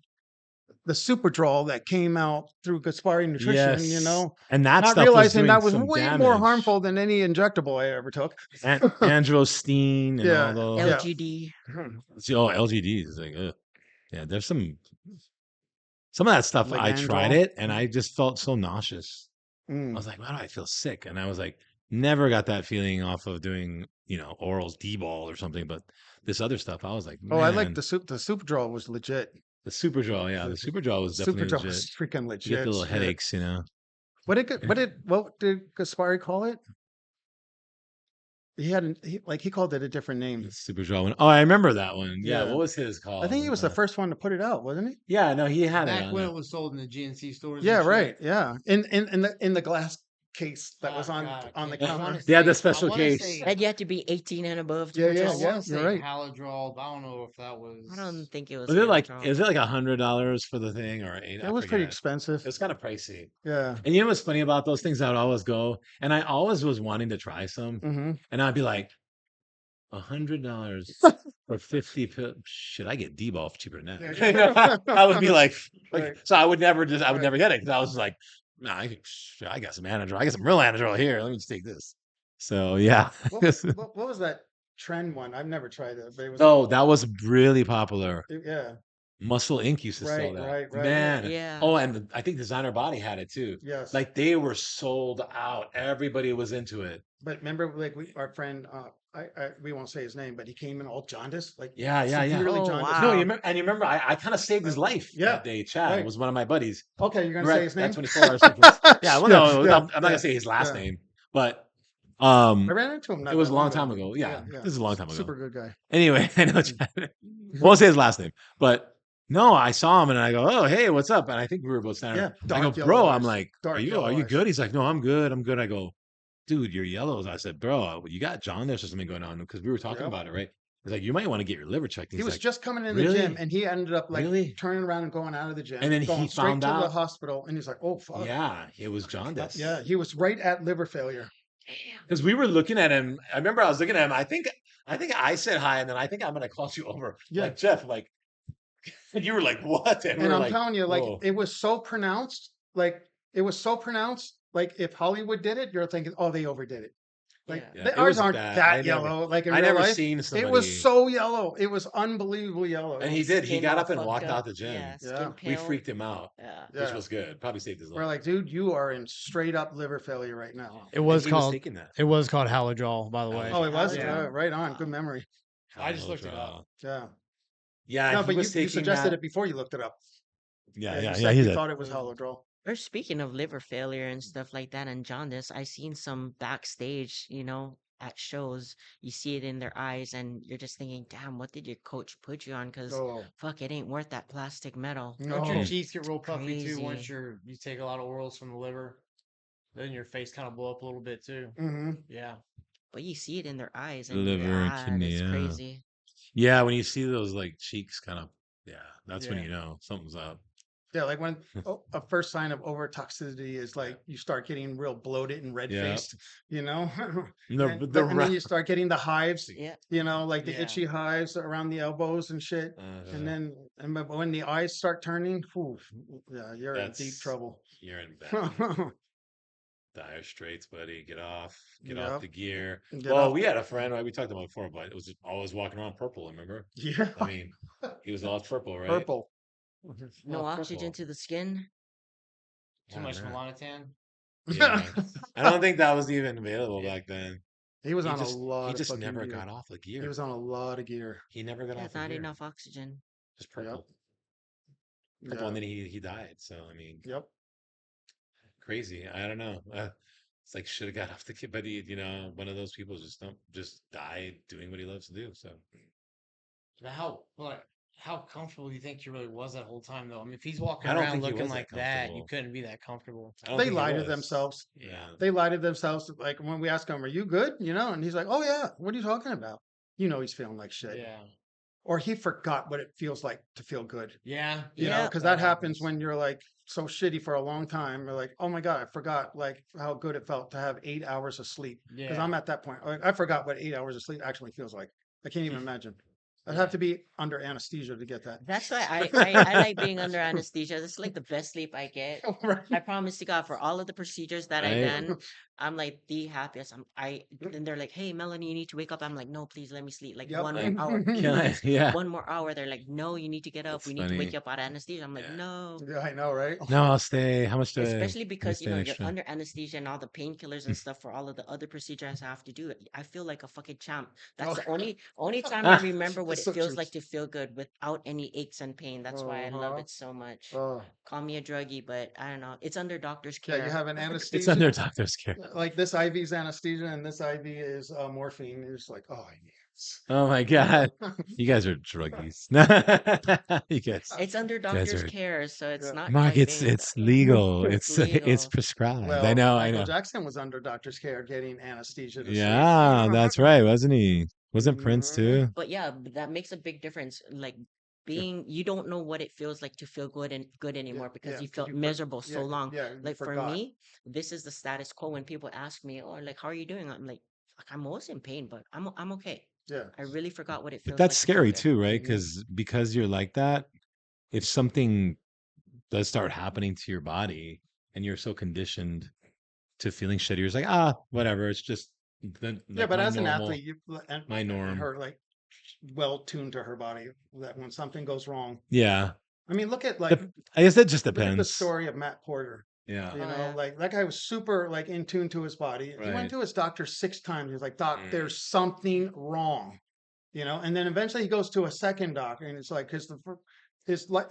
S1: the super draw that came out through Gaspari Nutrition,
S2: Yes. And that
S1: not
S2: stuff was
S1: realizing
S2: doing
S1: that was
S2: some
S1: way
S2: damage.
S1: more harmful than any injectable I ever took.
S2: And Androstein and
S1: Yeah,
S2: all those.
S1: yeah.
S3: LGD.
S2: Oh, LGD is like, ugh. Yeah, there's some of that stuff. I tried
S1: Ligandrol.
S2: it, and I just felt so nauseous. I
S1: Mm.
S2: was like, why do I feel sick? And I was like, never got that feeling off of doing, orals D-ball or something. But this other stuff, I was like,
S1: Oh, I like
S2: man,
S1: the soup. The super draw was legit.
S2: the super draw. Yeah,
S1: The,
S2: the super draw was
S1: super
S2: definitely
S1: draw
S2: legit.
S1: was freaking
S2: You get the
S1: legit.
S2: little
S1: Shit.
S2: headaches,
S1: What did Gaspari call it? He had he called it a different name.
S2: The super draw one. Oh, I remember that one. Yeah,
S1: Yeah.
S2: what was his called?
S1: I think he was the first one to put it out, wasn't he?
S2: Yeah, no, he had it.
S4: Back
S2: on
S4: when
S2: there.
S4: it was sold in the GNC stores.
S1: Yeah,
S4: and shit.
S1: right. Yeah, in the glass case that was
S4: Oh,
S1: on
S4: God,
S1: on the
S4: I
S1: counter.
S4: wanna
S2: They had the
S4: say-
S2: special
S4: I wanna
S2: case.
S4: say-
S3: And you had to be 18 and above to
S1: Yeah,
S3: purchase.
S4: I
S1: yeah,
S4: want to
S1: you're
S4: say
S1: right.
S4: Halodrol, but I don't know if that was.
S3: I don't think it was.
S2: Was it like
S3: Halodrol.
S2: is it like $100 for the thing or eight?
S1: It was pretty expensive.
S2: It was kind of pricey.
S1: Yeah.
S2: And you know what's funny about those things? I would always go, and I always was wanting to try some,
S1: Mm-hmm.
S2: and I'd be like, $100 for 50 pills. Shit, I get D-ball for cheaper than that.
S1: Yeah.
S2: I would be like,
S1: Right.
S2: so I would never I would
S1: Right.
S2: never get it because I was just like, nah, I got some Anadrol. I got some real Anadrol here. Let me just take this. So yeah.
S1: What was that trend one? I've never tried it, but it was.
S2: Oh, that was really popular.
S1: Yeah.
S2: Muscle Inc. used to sell
S1: Right,
S2: that.
S1: right, right.
S2: Man.
S3: Yeah.
S2: Oh, and I think Designer Body had it too.
S1: Yes.
S2: Like they were sold out. Everybody was into it.
S1: But remember, like our friend, we won't say his name, but he came in all jaundiced, like
S2: Yeah, yeah, yeah.
S1: severely
S3: Oh,
S1: jaundiced.
S2: No,
S3: wow.
S2: you remember I kind of saved his life
S1: Yeah,
S2: that day. Chad
S1: right.
S2: was one of my buddies.
S1: Okay, you're gonna
S2: We're
S1: say
S2: at
S1: his name.
S2: that 24 hours. Yeah, well, no,
S1: Yeah,
S2: I'm not
S1: yeah,
S2: gonna say his last
S1: yeah.
S2: name, but
S1: I ran into him. Not
S2: it was
S1: that
S2: a long
S1: ago.
S2: time ago. Yeah, this is a long time ago.
S1: Super good guy.
S2: Anyway, I know Chad. Won't say his last name, but no, I saw him and I go, "Oh, hey, what's up?" And I think we were both standing.
S1: Yeah,
S2: I go,
S1: dark yellow
S2: "Bro,"
S1: eyes.
S2: I'm like,
S1: Dark
S2: "Are
S1: yellow
S2: you
S1: eyes.
S2: good?" He's like, "No, I'm good. I'm good." I go, "Dude, you're yellows." I said, "Bro, you got jaundice or something going on?" Because we were talking
S1: Yep.
S2: about it, right? He's like, "You might want to get your liver checked."
S1: He
S2: He's
S1: was
S2: like,
S1: just coming in the
S2: "Really?
S1: gym, and he ended up like
S2: Really?"
S1: turning around and going out of the gym,
S2: And then
S1: going
S2: he
S1: straight
S2: found
S1: to the
S2: out-
S1: hospital, and he's like, "Oh fuck."
S2: Yeah, it was jaundice.
S1: Yeah, he was right at liver failure.
S2: Because we were looking at him. I remember I was looking at him. I think I said hi, and then I think I'm gonna call you over.
S1: Yeah.
S2: Like Jeff, like, and you were like, "What?" And, we
S1: And
S2: were
S1: I'm
S2: like,
S1: telling you, like
S2: "Whoa."
S1: it was so pronounced. Like it was so pronounced. Like if Hollywood did it, you're thinking, "Oh, they overdid it." Like
S3: Yeah.
S2: Yeah, it
S1: ours
S2: was
S1: aren't
S2: bad.
S1: that
S2: I never-
S1: yellow. Like in
S2: I
S1: real
S2: never
S1: life,
S2: seen somebody.
S1: it was so yellow. It was unbelievably yellow.
S2: And
S1: It
S2: he
S1: was-
S2: did. He
S3: Skin
S2: got
S3: all
S2: up and
S3: fucked
S2: walked
S3: up.
S2: out the gym.
S3: Yeah,
S1: Yeah.
S3: skin
S2: We
S3: pale.
S2: freaked him out,
S3: Yeah.
S2: which
S1: Yeah.
S2: was good. Probably saved his life.
S1: We're like, dude, you are in straight up liver failure right now.
S4: It was
S2: And he
S4: called.
S2: taking that.
S4: It was called Halodrol, by the way.
S2: Halodrol.
S1: Oh, it was
S3: Yeah.
S1: right on. Good memory.
S4: I just looked it up.
S2: Halodrol.
S1: Yeah.
S2: Yeah,
S1: No,
S2: he
S1: but
S2: was
S1: you
S2: taking
S1: suggested
S2: that.
S1: it before you looked it up.
S2: Yeah,
S1: you
S2: yeah,
S1: said
S2: yeah. He
S1: you
S2: did.
S1: thought it was Halodrol.
S3: Or speaking of liver failure and stuff like that and jaundice, I seen some backstage, at shows. You see it in their eyes, and you're just thinking, "Damn, what did your coach put you on?" Because
S1: Oh
S3: fuck, it ain't worth that plastic metal.
S4: Don't your
S1: no.
S4: cheeks get real puffy too once
S3: Crazy.
S4: you take a lot of orals from the liver? Then your face kind of blow up a little bit too.
S1: Hmm.
S4: Yeah.
S3: But you see it in their eyes, and
S2: Liver and kidney,
S3: it's
S2: yeah.
S3: crazy.
S2: Yeah, when you see those like cheeks, kind of. Yeah, that's when
S4: Yeah.
S2: you know something's up.
S1: Yeah, like when a first sign of overtoxicity is like you start getting real bloated and red faced,
S2: No,
S1: and,
S2: but
S1: and then you start getting the hives,
S3: Yeah.
S1: like the
S4: Yeah.
S1: itchy hives around the elbows and shit. And then but when the eyes start turning, whew, yeah, you're in deep
S2: That's-
S1: trouble.
S2: you're in bad. Dire straits, buddy. Get off
S1: Yep.
S2: the gear.
S1: Get
S2: Well,
S1: off
S2: we
S1: the-
S2: had a friend, right? We talked about it before, but it was always walking around purple. Remember?
S1: Yeah,
S2: I mean, he was all purple, right?
S1: purple.
S3: No
S2: Well,
S3: oxygen
S2: purple.
S3: to the skin.
S4: Too
S2: I
S4: much
S2: don't know.
S4: melanotan.
S2: Yeah. I don't think that was even available back then.
S1: He was
S2: He
S1: on
S2: just,
S1: a lot.
S2: he
S1: of
S2: just
S1: fucking
S2: never
S1: gear.
S2: got off the gear.
S1: He was on a lot of gear.
S2: He never got
S3: Yeah,
S2: off the
S3: not
S2: gear.
S3: enough oxygen.
S2: Just purple.
S1: Yeah.
S2: And then he died. So I mean,
S1: Yep.
S2: crazy. I don't know. It's like should have got off the kid, but he, one of those people just died doing what he loves to do. So
S4: But how comfortable do you think he really was that whole time though? I mean, if he's walking
S2: I don't
S4: around
S2: think he
S4: looking
S2: was that
S4: like that, you
S2: comfortable.
S4: couldn't be that comfortable.
S2: I don't
S1: They
S2: think he
S1: lie to
S2: was.
S1: themselves.
S2: Yeah.
S1: They lie to themselves. Like when we ask him, "Are you good?" And he's like, "Oh yeah." What are you talking about? He's feeling like shit.
S4: Yeah.
S1: Or he forgot what it feels like to feel good.
S4: Yeah.
S3: Yeah.
S1: Because that happens when you're like so shitty for a long time. You're like, oh my God, I forgot like how good it felt to have 8 hours of sleep. Because
S4: Yeah.
S1: I'm at that point. Like, I forgot what 8 hours of sleep actually feels like. I can't even imagine. I'd have to be under anesthesia to get that.
S3: That's why I like being under anesthesia. That's like the best sleep I get.
S1: Right.
S3: I promise to God, for all of the procedures that I've
S2: Right.
S3: done, I'm like the happiest. Then they're like, "Hey, Melanie, you need to wake up." I'm like, "No, please let me sleep like
S1: Yep.
S3: one
S2: Like,
S3: more hour,
S2: can I-
S3: please,
S2: yeah,
S3: one more hour." They're like, "No, you need to get up.
S2: that's
S3: We need to wake
S2: funny.
S3: you up out of anesthesia." I'm like,
S2: Yeah.
S3: "No."
S1: Yeah, I know, right?
S2: No, I'll stay. How much do
S3: Especially
S2: let me
S3: because
S2: stay
S3: you're
S2: extra?
S3: under anesthesia and all the painkillers and stuff for all of the other procedures I have to do. I feel like a fucking champ. That's
S1: Oh,
S3: the only time I
S2: Ah,
S3: remember what
S1: it's
S3: it
S1: so
S3: feels
S1: true.
S3: like to feel good without any aches and pain. That's why I love
S1: Uh-huh.
S3: it so much.
S1: Oh,
S3: Call me a druggie, but I don't know. It's under doctor's
S1: yeah, you
S3: care.
S1: have an
S2: it's
S1: anesthesia.
S2: under doctor's care.
S1: Like this IV's anesthesia and this IV is morphine. You're just like, oh, yes.
S2: Oh my god, you guys are druggies. You
S3: It's under
S2: guys
S3: doctor's
S2: are
S3: care, so it's
S1: Yeah.
S3: not
S2: Mark.
S3: quite being
S2: It's legal.
S3: it's
S2: It's
S3: legal.
S2: prescribed. I
S1: Well,
S2: know. I
S1: Michael
S2: know.
S1: Jackson was under doctor's care getting anesthesia to sleep.
S2: Yeah, that's right, wasn't he? Wasn't Prince
S1: Mhm.
S2: too?
S3: But yeah, that makes a big difference. Like being, you don't know what it feels like to feel good and good
S1: Yeah,
S3: anymore because
S1: yeah,
S3: you
S1: because
S3: felt miserable so long.
S1: yeah, you
S3: Like for
S1: forgot.
S3: me, this is the status quo. When people ask me, "Oh, like how are you doing?" I'm like, I'm always in pain, but I'm okay.
S1: Yeah.
S3: I really forgot what it
S2: But
S3: feels
S2: that's
S3: like to feel
S2: scary
S3: good.
S2: too, right?
S1: Mhm.
S2: Because you're like that. If something does start happening to your body, and you're so conditioned to feeling shitty, you're just like, whatever. It's just
S1: Yeah,
S2: like
S1: but
S2: my
S1: as an
S2: normal,
S1: athlete,
S2: my
S1: and
S2: norm.
S1: her like well tuned to her body that when something goes wrong.
S2: Yeah.
S1: I mean, look at
S2: I guess that just
S1: look at the
S2: depends.
S1: story of Matt Porter.
S2: Yeah.
S3: Oh yeah.
S1: Like that guy was super like in tune to his body. He went
S2: Right.
S1: to his doctor 6 times. He was like, "Doc,
S2: Mm.
S1: there's something wrong." And then eventually he goes to a second doctor, and it's like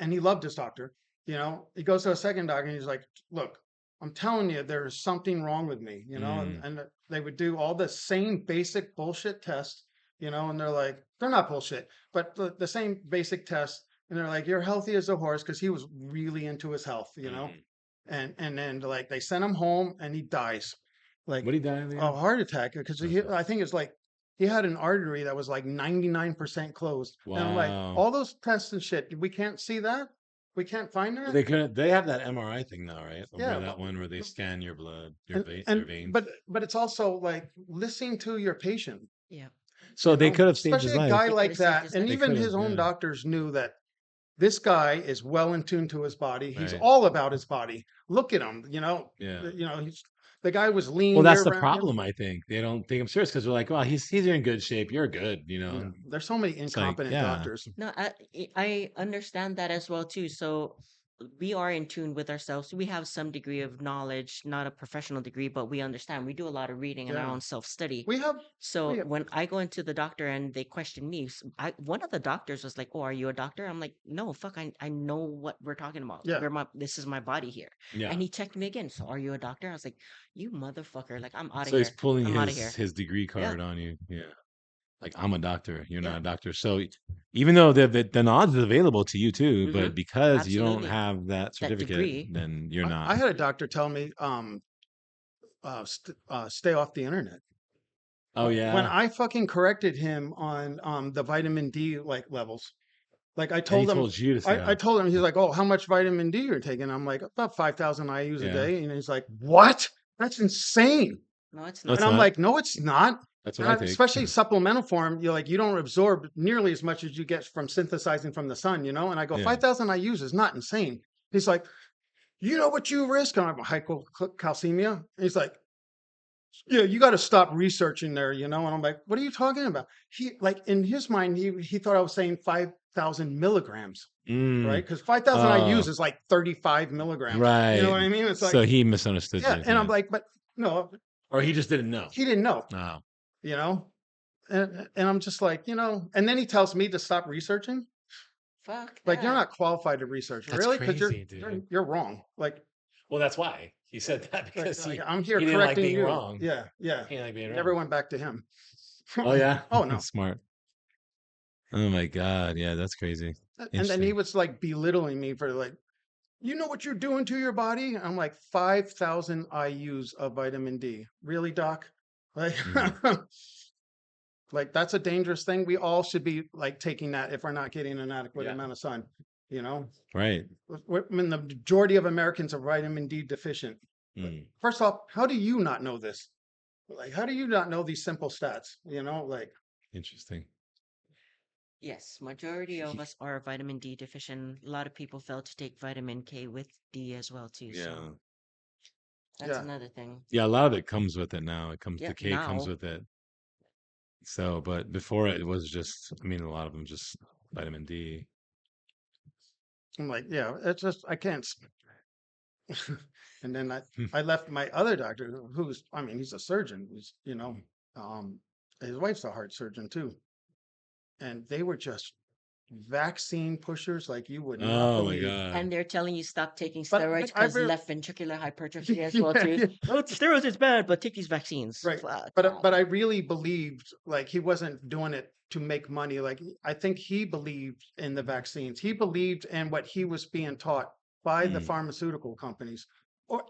S1: and he loved his doctor. He goes to a second doctor, and he's like, "Look, I'm telling you, there's something wrong with me."
S2: Mm.
S1: And they would do all the same basic bullshit tests. And they're like, they're not bullshit, but the same basic tests. And they're like, "You're healthy as a horse," because he was really into his health.
S2: Mhm.
S1: And then like they send him home, and he dies, like
S2: What did he die of
S1: a
S2: again?
S1: heart attack, because
S2: Okay.
S1: I think it's like he had an artery that was like 99% closed. And I'm like,
S2: Wow.
S1: all those tests and shit, we can't see that? We can't find
S2: Well,
S1: that?
S2: they couldn't. They have that MRI thing now, right? Where
S1: Yeah.
S2: that one where they scan your blood,
S1: And
S2: your
S1: and
S2: veins.
S1: but it's also like listening to your patient,
S3: Yeah.
S2: So they could have saved his
S1: especially a
S2: life.
S1: guy
S3: They could
S1: like
S3: have saved
S1: that.
S3: his
S1: And
S3: life.
S2: They
S1: even
S2: could have.
S1: his own
S2: Yeah.
S1: doctors knew that this guy is well in tune to his body. He's
S2: Right.
S1: all about his body. Look at him,
S2: Yeah.
S1: he's the guy was lean
S2: Well, that's
S1: year
S2: the
S1: round.
S2: problem. I think they don't take him serious because they're like, well, he's in good shape. You're good.
S1: Yeah.
S2: And
S1: There's so many
S2: it's like,
S1: incompetent
S2: yeah,
S1: doctors.
S3: No, I understand that as well too. So we are in tune with ourselves. We have some degree of knowledge, not a professional degree, but we understand. We do a lot of reading and our
S1: Yeah.
S3: own self-study.
S1: We have
S3: So
S1: we have,
S3: when I go into the doctor and they question me, one of the doctors was like, "Oh, are you a doctor?" I'm like, "No, fuck, I know what we're talking about.
S1: yeah.
S3: This is my body here."
S2: yeah.
S3: And he checked me again. "So are you a doctor?" I was like, "You motherfucker! Like I'm out of
S2: So he's
S3: here.
S2: pulling
S3: I'm out of here."
S2: his degree
S3: Yeah,
S2: card on you. Yeah. Like, I'm a doctor. You're
S3: yeah,
S2: not a doctor. So even though the knowledge is available to you too,
S3: mm-hmm,
S2: but because you don't
S3: absolutely.
S2: have that
S3: That
S2: certificate,
S3: degree.
S2: then you're
S1: I
S2: not.
S1: had a doctor tell me, stay off the internet.
S2: Oh
S1: When
S2: yeah.
S1: I fucking corrected him on the vitamin D like levels, like
S2: And he
S1: I
S2: told you to stay off.
S1: told him, he's like, "Oh, how much vitamin D you're taking?" I'm like, "About 5,000 IU's a
S2: Yeah.
S1: day," and he's like, "What? That's insane."
S3: No, it's
S2: No,
S3: not.
S2: it's
S1: And I'm
S2: not.
S1: like, "No, it's not."
S2: That's what I take.
S1: Especially supplemental form, you don't absorb nearly as much as you get from synthesizing from the sun. And I go,
S2: Yeah.
S1: 5,000 IU's is not insane. He's like, "You know what you risk?" And I'm hypocalcemia. And he's like, "Yeah, you got to stop researching there. And I'm like, "What are you talking about?" He, like, in his mind, he thought I was saying 5,000 milligrams,
S2: Mm.
S1: right? Because 5,000
S2: Oh,
S1: IU's is like 35 milligrams. You know
S2: right.
S1: what I mean? It's like,
S2: So he misunderstood
S1: yeah.
S2: you.
S1: And
S2: Yeah.
S1: I'm like, but no,
S2: Or he just didn't know.
S1: he didn't know,
S2: Oh.
S1: you know? And I'm just like, and then he tells me to stop researching.
S3: Fuck
S1: Like, you're
S3: that.
S1: not qualified to research,
S2: That's
S1: really? Because
S2: crazy, dude.
S1: you're wrong. Like,
S2: Well, that's why he said that because
S1: I'm here
S2: he didn't like
S1: correcting
S2: being
S1: you.
S2: wrong.
S1: Yeah, yeah.
S2: He didn't like being
S1: Never
S2: wrong.
S1: went back to him.
S2: Oh yeah.
S1: Oh no.
S2: Smart. Oh my God. Yeah, that's crazy.
S1: And then he
S2: Interesting.
S1: was like belittling me for like, "You know what you're doing to your body?" I'm like, 5,000 IU's of vitamin D. Really, doc? Like,
S2: Mm.
S1: like that's a dangerous thing. We all should be like taking that if we're not getting an adequate
S2: Yeah.
S1: amount of sun. You know,
S2: Right.
S1: I mean, the majority of Americans are vitamin D deficient.
S2: Mm.
S1: First off, how do you not know this? Like, how do you not know these simple stats? Like,
S2: Interesting.
S3: Yes, majority of us are vitamin D deficient. A lot of people fail to take vitamin K with D as well too. So
S2: Yeah.
S3: That's
S1: Yeah.
S3: another thing.
S2: Yeah, a lot of it comes with it now. It comes
S3: Yeah,
S2: the cake comes
S3: now.
S2: with it. So, but before it was just, I mean, a lot of them just vitamin D.
S1: I'm like, yeah, it's just I can't. And then
S2: Hmm.
S1: I left my other doctor, who's I mean, he's a surgeon. He's his wife's a heart surgeon too, and they were just vaccine pushers like you would not
S2: Oh my
S1: believe.
S2: God.
S3: And they're telling you stop taking
S1: But
S3: steroids
S1: I
S3: because left ventricular hypertrophy as well
S1: yeah,
S3: too.
S1: yeah,
S3: Oh, steroids is bad, but take these vaccines.
S1: right.
S3: Fuck
S1: But
S3: that.
S1: I really believed like he wasn't doing it to make money. Like I think he believed in the vaccines. He believed in what he was being taught by the
S2: Mm.
S1: pharmaceutical companies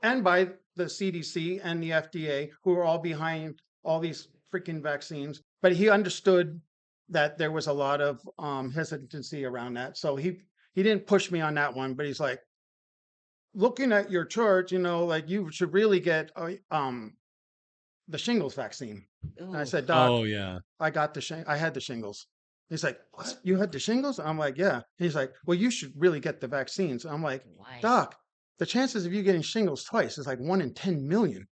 S1: and by the CDC and the FDA, who are all behind all these freaking vaccines. But he understood that there was a lot of hesitancy around that. So he didn't push me on that one, but he's like, looking at your chart, like you should really get the shingles vaccine. And I
S3: Ooh.
S1: said, Doc,
S2: Oh yeah.
S1: I had the shingles. He's like, what? You had the shingles? I'm like, yeah. He's like, well, you should really get the vaccines. I'm like,
S3: Why?
S1: Doc, the chances of you getting shingles twice is like 1 in 10 million.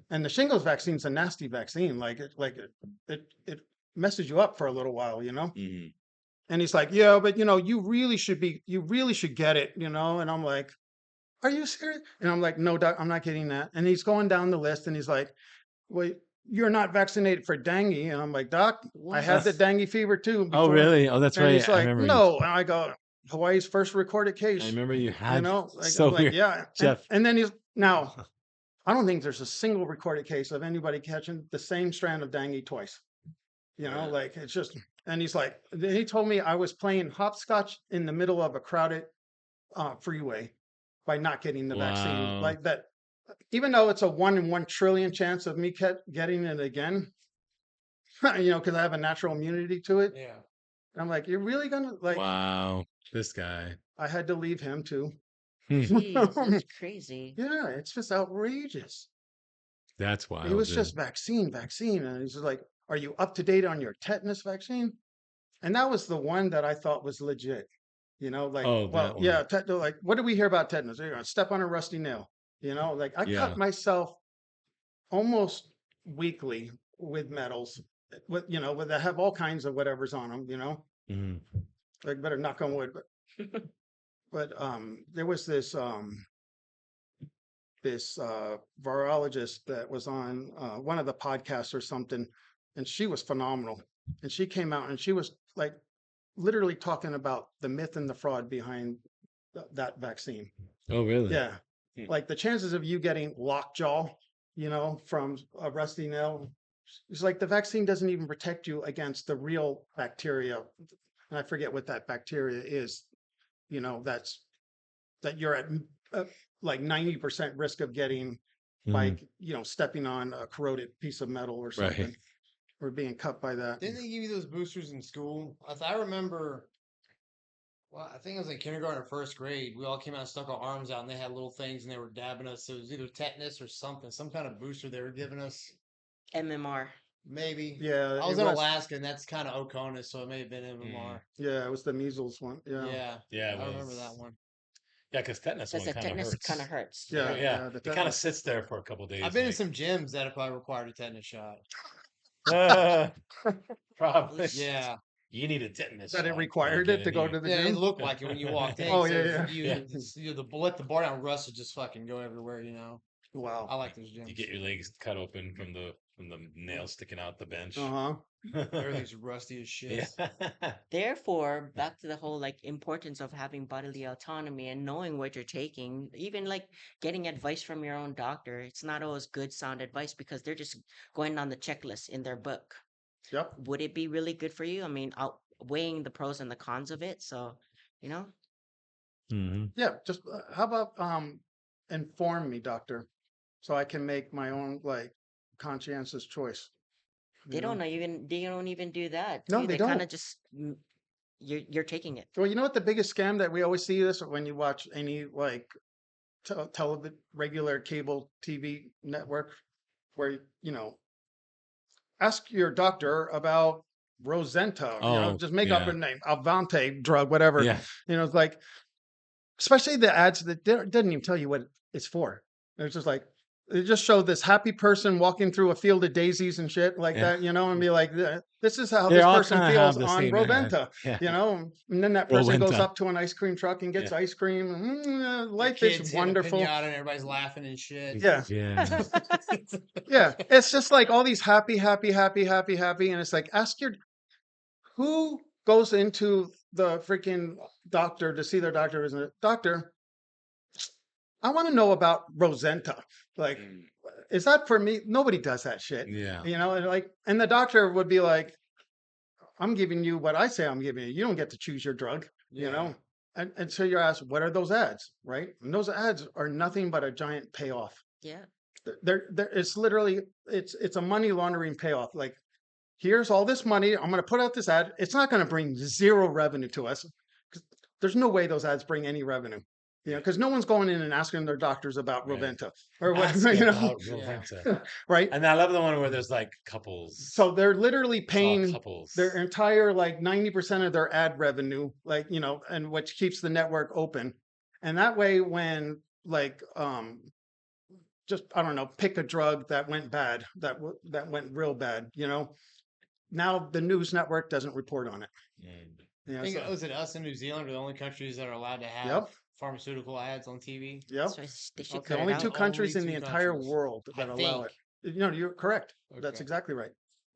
S1: And the shingles vaccine's a nasty vaccine. It messes you up for a little while,
S2: Mhm.
S1: And he's like, yeah, but you really should get it, And I'm like, are you serious? And I'm like, no, Doc, I'm not getting that. And he's going down the list and he's like, well, you're not vaccinated for dengue. And I'm like, Doc, I had the
S3: What?
S1: dengue fever too
S2: Oh
S1: before.
S2: really? Oh, that's
S1: And
S2: right.
S1: he's
S2: I
S1: like,
S2: remember you.
S1: no. And I go, Hawaii's first recorded
S2: I
S1: case,
S2: remember you had
S1: like,
S2: so
S1: I'm like,
S2: weird,
S1: yeah. And,
S2: Jeff.
S1: and then now, I don't think there's a single recorded case of anybody catching the same strand of dengue twice. Like it's just, and he's like, he told me I was playing hopscotch in the middle of a crowded freeway by not getting the vaccine.
S2: Wow.
S1: Like that, even though it's a 1 in 1 trillion chance of me getting it again, because I have a natural immunity to it.
S4: Yeah.
S1: And I'm like, you're really gonna like?
S2: Wow. This guy.
S1: I had to leave him too.
S2: Hmm.
S3: Jeez, that's crazy.
S1: Yeah, it's just outrageous.
S2: That's
S1: He
S2: wild,
S1: was
S2: dude.
S1: just vaccine, and he's just like, "Are you up to date on your tetanus vaccine?" And that was the one that I thought was legit. Like,
S2: Oh,
S1: well,
S2: that one.
S1: yeah, like, what do we hear about tetanus? You're gonna step on a rusty nail. Like I
S2: Yeah.
S1: cut myself almost weekly with metals, with that have all kinds of whatever's on them.
S2: Mhm.
S1: Like better knock on wood, but there was this virologist that was on one of the podcasts or something, and she was phenomenal. And she came out and she was like literally talking about the myth and the fraud behind that vaccine.
S2: Oh, really?
S1: Yeah,
S2: Hmm.
S1: like the chances of you getting lockjaw, from a rusty nail. It's like the vaccine doesn't even protect you against the real bacteria, and I forget what that bacteria is. That you're at like 90% risk of getting by
S2: Mhm.
S1: stepping on a corroded piece of metal or
S2: Right.
S1: something, or being cut by that.
S4: Didn't they give you those boosters in school? I remember. Well, I think it was in kindergarten or first grade. We all came out and stuck our arms out, and they had little things, and they were dabbing us. So it was either tetanus or something, some kind of booster they were giving us.
S3: MMR.
S4: Maybe.
S1: Yeah,
S4: I was
S1: it
S4: in
S1: was.
S4: Alaska, and that's kind of Oconus, so it may have been MMR.
S1: Yeah, it was the measles one. Yeah,
S4: Yeah,
S2: Yeah, it
S4: I remember that
S2: was.
S4: one.
S2: Yeah, because tetanus
S3: Because
S2: one
S3: the
S2: kind of
S3: tetanus kind of
S2: hurts.
S3: hurts.
S1: yeah,
S2: Yeah,
S1: yeah. The
S2: it kind of
S1: tetanus.
S2: sits there for a couple days.
S4: I've been in
S2: like,
S4: some gyms that have probably required a tetanus shot.
S2: probably.
S4: Yeah,
S2: You need a tetanus
S1: That it
S2: shot.
S1: required
S2: Get
S1: it to
S2: in
S1: go
S2: here.
S1: to the
S4: yeah, it
S1: gym.
S4: looked like it when you walked in.
S1: Oh
S4: So
S1: yeah,
S4: you,
S2: Yeah.
S4: let the bar down, rust would just fucking go everywhere.
S1: Wow.
S4: I like those
S2: You
S4: gyms.
S2: get your legs cut open from the nail sticking out the bench.
S1: Uh huh.
S4: Everything's rusty as shit.
S2: Yeah.
S3: Therefore, back to the whole like importance of having bodily autonomy and knowing what you're taking, even like getting advice from your own doctor. It's not always good sound advice because they're just going on the checklist in their book.
S1: Yep.
S3: Would it be really good for you? I mean, weighing the pros and the cons of it. So, you know,
S2: hmm
S1: Yeah. Just how about inform me, doctor, so I can make my own like conscientious choice.
S3: they don't even do that
S1: No,
S3: too.
S1: they
S3: They kind
S1: don't.
S3: of just you're taking it.
S1: Well, you know what the biggest scam that we always see this when you watch any like regular cable TV network, where ask your doctor about Rosenta,
S2: Oh,
S1: just make up
S2: yeah.
S1: a name, Avante drug, whatever.
S2: Yeah.
S1: It's like, especially the ads that didn't even tell you what it's for. It's just like, They just show this happy person walking through a field of daisies and shit like
S2: Yeah.
S1: that, and be like, this is how
S2: They
S1: this
S2: all
S1: person
S2: kinda
S1: feels
S2: have the
S1: on
S2: same
S1: Roventa,
S2: yeah.
S1: and then that person goes
S2: Rowenta.
S1: up to an ice cream truck and gets
S2: Yeah.
S1: ice cream.
S4: The
S1: Life
S4: kids
S1: is
S4: hitting a
S1: wonderful.
S4: pinata and everybody's laughing and shit.
S1: Yeah.
S2: Yeah.
S1: Yeah. It's just like all these happy, happy, happy, happy, happy. And it's like, who goes into the freaking doctor to see their doctor? Isn't it? Doctor, I want to know about Rosenta. Like, is that for me? Nobody does that shit.
S2: Yeah.
S1: And the doctor would be like, I'm giving you what I say I'm giving you. You don't get to choose your drug, And so you're asked, what are those ads? Right. And those ads are nothing but a giant payoff.
S3: Yeah.
S1: It's literally, it's a money laundering payoff. Like, here's all this money. I'm going to put out this ad. It's not going to bring zero revenue to us. 'Cause there's no way those ads bring any revenue. Because no one's going in and asking their doctors about
S2: Right.
S1: Roventa or
S2: Ask
S1: whatever,
S2: about Rowenta.
S1: right?
S2: And I love the one where there's like couples.
S1: So they're literally
S2: It's all
S1: paying
S2: couples.
S1: their entire 90% of their ad revenue, and which keeps the network open. And that way, when just I don't know, pick a drug that went bad, that went real bad, now the news network doesn't report on it.
S2: Mm.
S4: I think, was it us and New Zealand are the only countries that are allowed to have
S1: Yep.
S4: pharmaceutical ads on TV?
S1: Yep.
S3: So they should
S1: The
S3: cut
S1: only
S3: it
S1: two
S3: out.
S1: countries in
S4: Only
S1: the
S4: two
S1: entire
S4: countries,
S1: world
S4: I
S1: that allow
S4: think.
S1: it. You're correct. That's
S4: Okay.
S1: exactly right.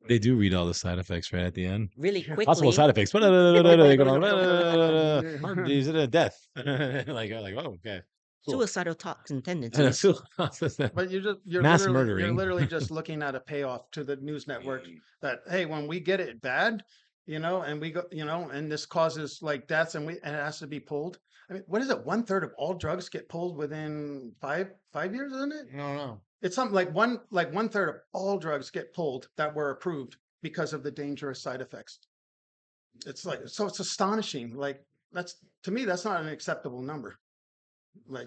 S2: They do read all the side effects right at the end.
S3: Really quickly.
S2: Possible side effects. They're going, heart disease, death. like, oh, okay. Cool.
S3: Suicidal toxin tendencies.
S1: But you're
S2: Mass
S1: literally,
S2: murdering.
S1: You're literally just looking at a payoff to the news network that, hey, when we get it bad, and we go, and this causes deaths and it has to be pulled. I mean, what is it? 1/3 of all drugs get pulled within five years, isn't it?
S4: No.
S1: It's something like 1/3 of all drugs get pulled that were approved because of the dangerous side effects. It's it's astonishing. To me, that's not an acceptable number.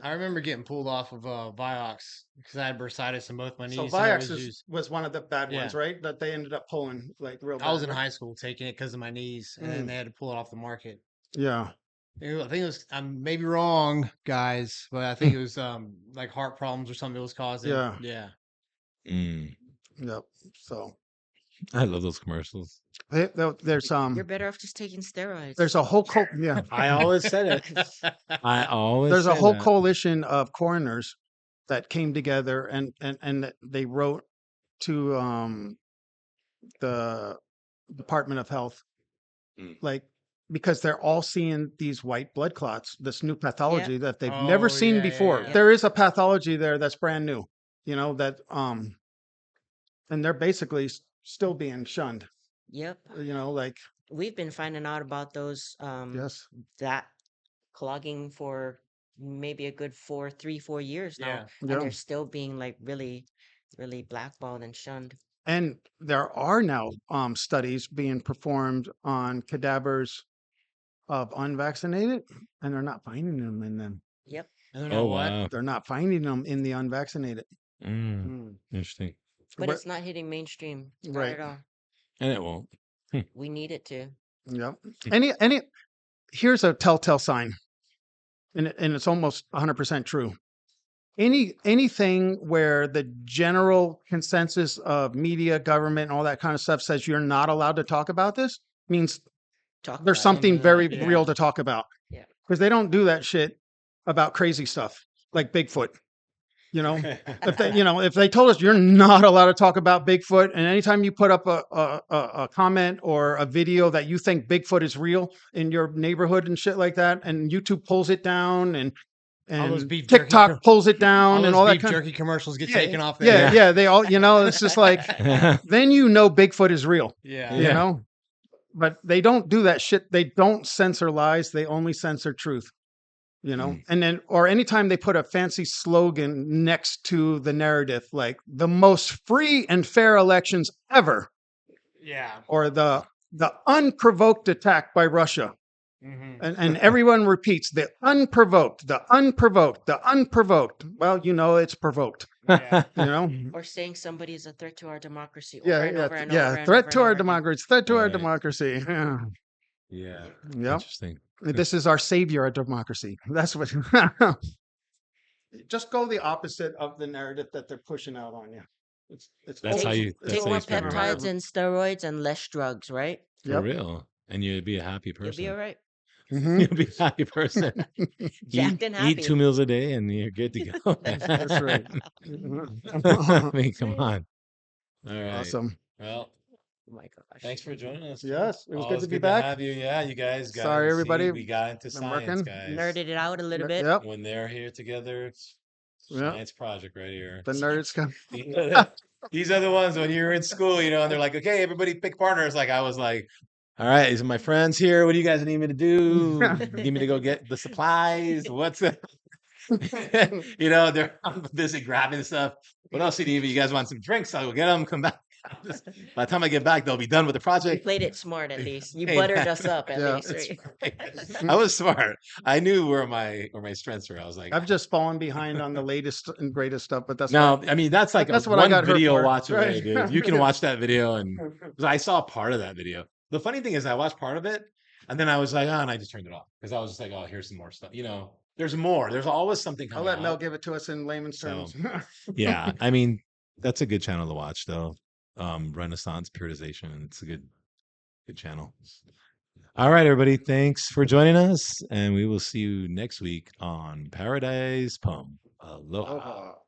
S4: I remember getting pulled off of Vioxx because I had bursitis in both my knees.
S1: So
S4: and it
S1: Vioxx was one of the bad ones,
S4: Yeah.
S1: right? That they ended up pulling real bad.
S4: I was in
S1: right?
S4: high school taking it because of my knees, and then they had to pull it off the market.
S1: Yeah.
S4: I think it was, I'm maybe wrong, guys, but I think it was like heart problems or something it was causing.
S1: Yeah.
S4: Yeah.
S2: Mm.
S1: Yep. So
S2: I love those commercials.
S1: there's
S3: You're better off just taking steroids.
S1: there's a whole
S2: I always said it.
S1: there's a whole coalition of coroners that came together and they wrote to the Department of Health, because they're all seeing these white blood clots, this new pathology that they've never seen before.
S4: yeah.
S1: There is a pathology there that's brand new, that and they're basically still being shunned.
S3: Yep. We've been finding out about those
S1: Yes.
S3: that clogging for maybe a good 4 years now.
S4: Yeah.
S3: And
S1: Yeah.
S3: they're still being really, really blackballed and shunned.
S1: And there are now studies being performed on cadavers of unvaccinated, and they're not finding them in them.
S3: Yep.
S4: And they're not what?
S2: Wow.
S1: They're not finding them in the unvaccinated.
S2: Interesting.
S3: But it's not hitting mainstream. Not
S1: Right.
S3: at all.
S2: And it won't.
S3: We need it to.
S1: Yep. Here's a telltale sign, and it's almost 100% true. Anything where the general consensus of media, government, and all that kind of stuff says you're not allowed to talk about this means
S3: Talk
S1: there's
S3: about it.
S1: something very
S4: Yeah.
S1: real to talk about.
S3: Yeah.
S1: Because they don't do that shit about crazy stuff like Bigfoot. If they told us you're not allowed to talk about Bigfoot, and anytime you put up a comment or a video that you think Bigfoot is real in your neighborhood and shit like that, and YouTube pulls it down and
S4: those beef jerky
S1: TikTok pulls it down and all that
S4: beef
S1: kind
S4: jerky commercials get
S1: Yeah,
S4: taken off there.
S1: yeah, they all, it's just like, then Bigfoot is real,
S4: Yeah.
S1: but they don't do that shit. They don't censor lies. They only censor truth, and then, or anytime they put a fancy slogan next to the narrative, like the most free and fair elections ever,
S4: Yeah.
S1: or the unprovoked attack by Russia.
S4: Mhm.
S1: And everyone repeats the unprovoked, the unprovoked, the unprovoked. Well, it's provoked,
S4: Yeah.
S3: Or saying somebody is a threat to our democracy.
S1: Yeah,
S3: Over and
S1: yeah,
S3: over and
S1: yeah.
S3: over and
S1: Threat
S3: over
S1: to
S3: and
S1: our
S3: over again.
S1: democracy. Threat to our
S2: Right.
S1: democracy. Yeah.
S2: Yeah.
S1: Yep.
S2: Interesting.
S1: This is our savior of democracy. That's what. just go the opposite of the narrative that they're pushing out on you. It's
S2: That's how
S1: always,
S2: you-
S1: it's
S2: that's
S3: Take
S2: how
S3: more
S2: you spread awareness.
S3: peptides and steroids and less drugs, right?
S2: For
S1: Yep.
S2: real. And you'd be a happy
S3: You'll be all
S2: person.
S3: right.
S1: Mhm.
S2: You'll be a happy person.
S3: Jacked and happy.
S2: Eat 2 meals a day and you're good to go.
S1: That's right.
S2: I mean, come on. All right.
S1: Awesome.
S2: Well,
S3: Oh my gosh.
S2: thanks for joining us.
S1: Yes, it was good
S2: Always
S1: to be back.
S2: have you. Yeah, you guys got
S1: Sorry,
S2: see,
S1: everybody.
S2: we got into
S1: Been
S2: science,
S1: working.
S2: guys.
S3: Nerded it out a little bit.
S1: Yep.
S2: When they're here together, it's
S1: Yep.
S2: science project right here.
S1: The nerds come.
S2: These are the ones when you're in school, you know, and they're like, okay, everybody pick partners. Like I was like, all right, these are my friends here. What do you guys need me to do? Need me to go get the supplies? What's the you know, they're busy grabbing stuff. What else do you need? You guys want some drinks? I'll go get them. Come back. By the time I get back, they'll be done with the
S3: You
S2: project.
S3: played it smart at least. You
S2: Hey,
S3: buttered us up at
S1: Yeah,
S3: least,
S2: It's
S3: right?
S2: right. I was smart. I knew where my strengths were. I was like,
S1: I've just fallen behind on the latest and greatest stuff, but that's
S2: no,
S1: what-
S2: I mean that's like
S1: that's
S2: a
S1: what I
S2: one
S1: got her
S2: video
S1: for,
S2: watch away,
S1: right?
S2: dude. You can watch that video, and 'cause I saw part of that video. The funny thing is, I watched part of it, and then I was like, oh, and I just turned it off because I was just like, oh, here's some more stuff. You know, there's more. There's always something
S1: I'll
S2: coming.
S1: let Mel
S2: out.
S1: give it to us in layman's terms.
S2: Yeah, I mean that's a good channel to watch, though. Renaissance periodization. It's a good channel. All right, everybody. Thanks for joining us, and we will see you next week on Paradise Pump. Aloha.
S1: Aloha.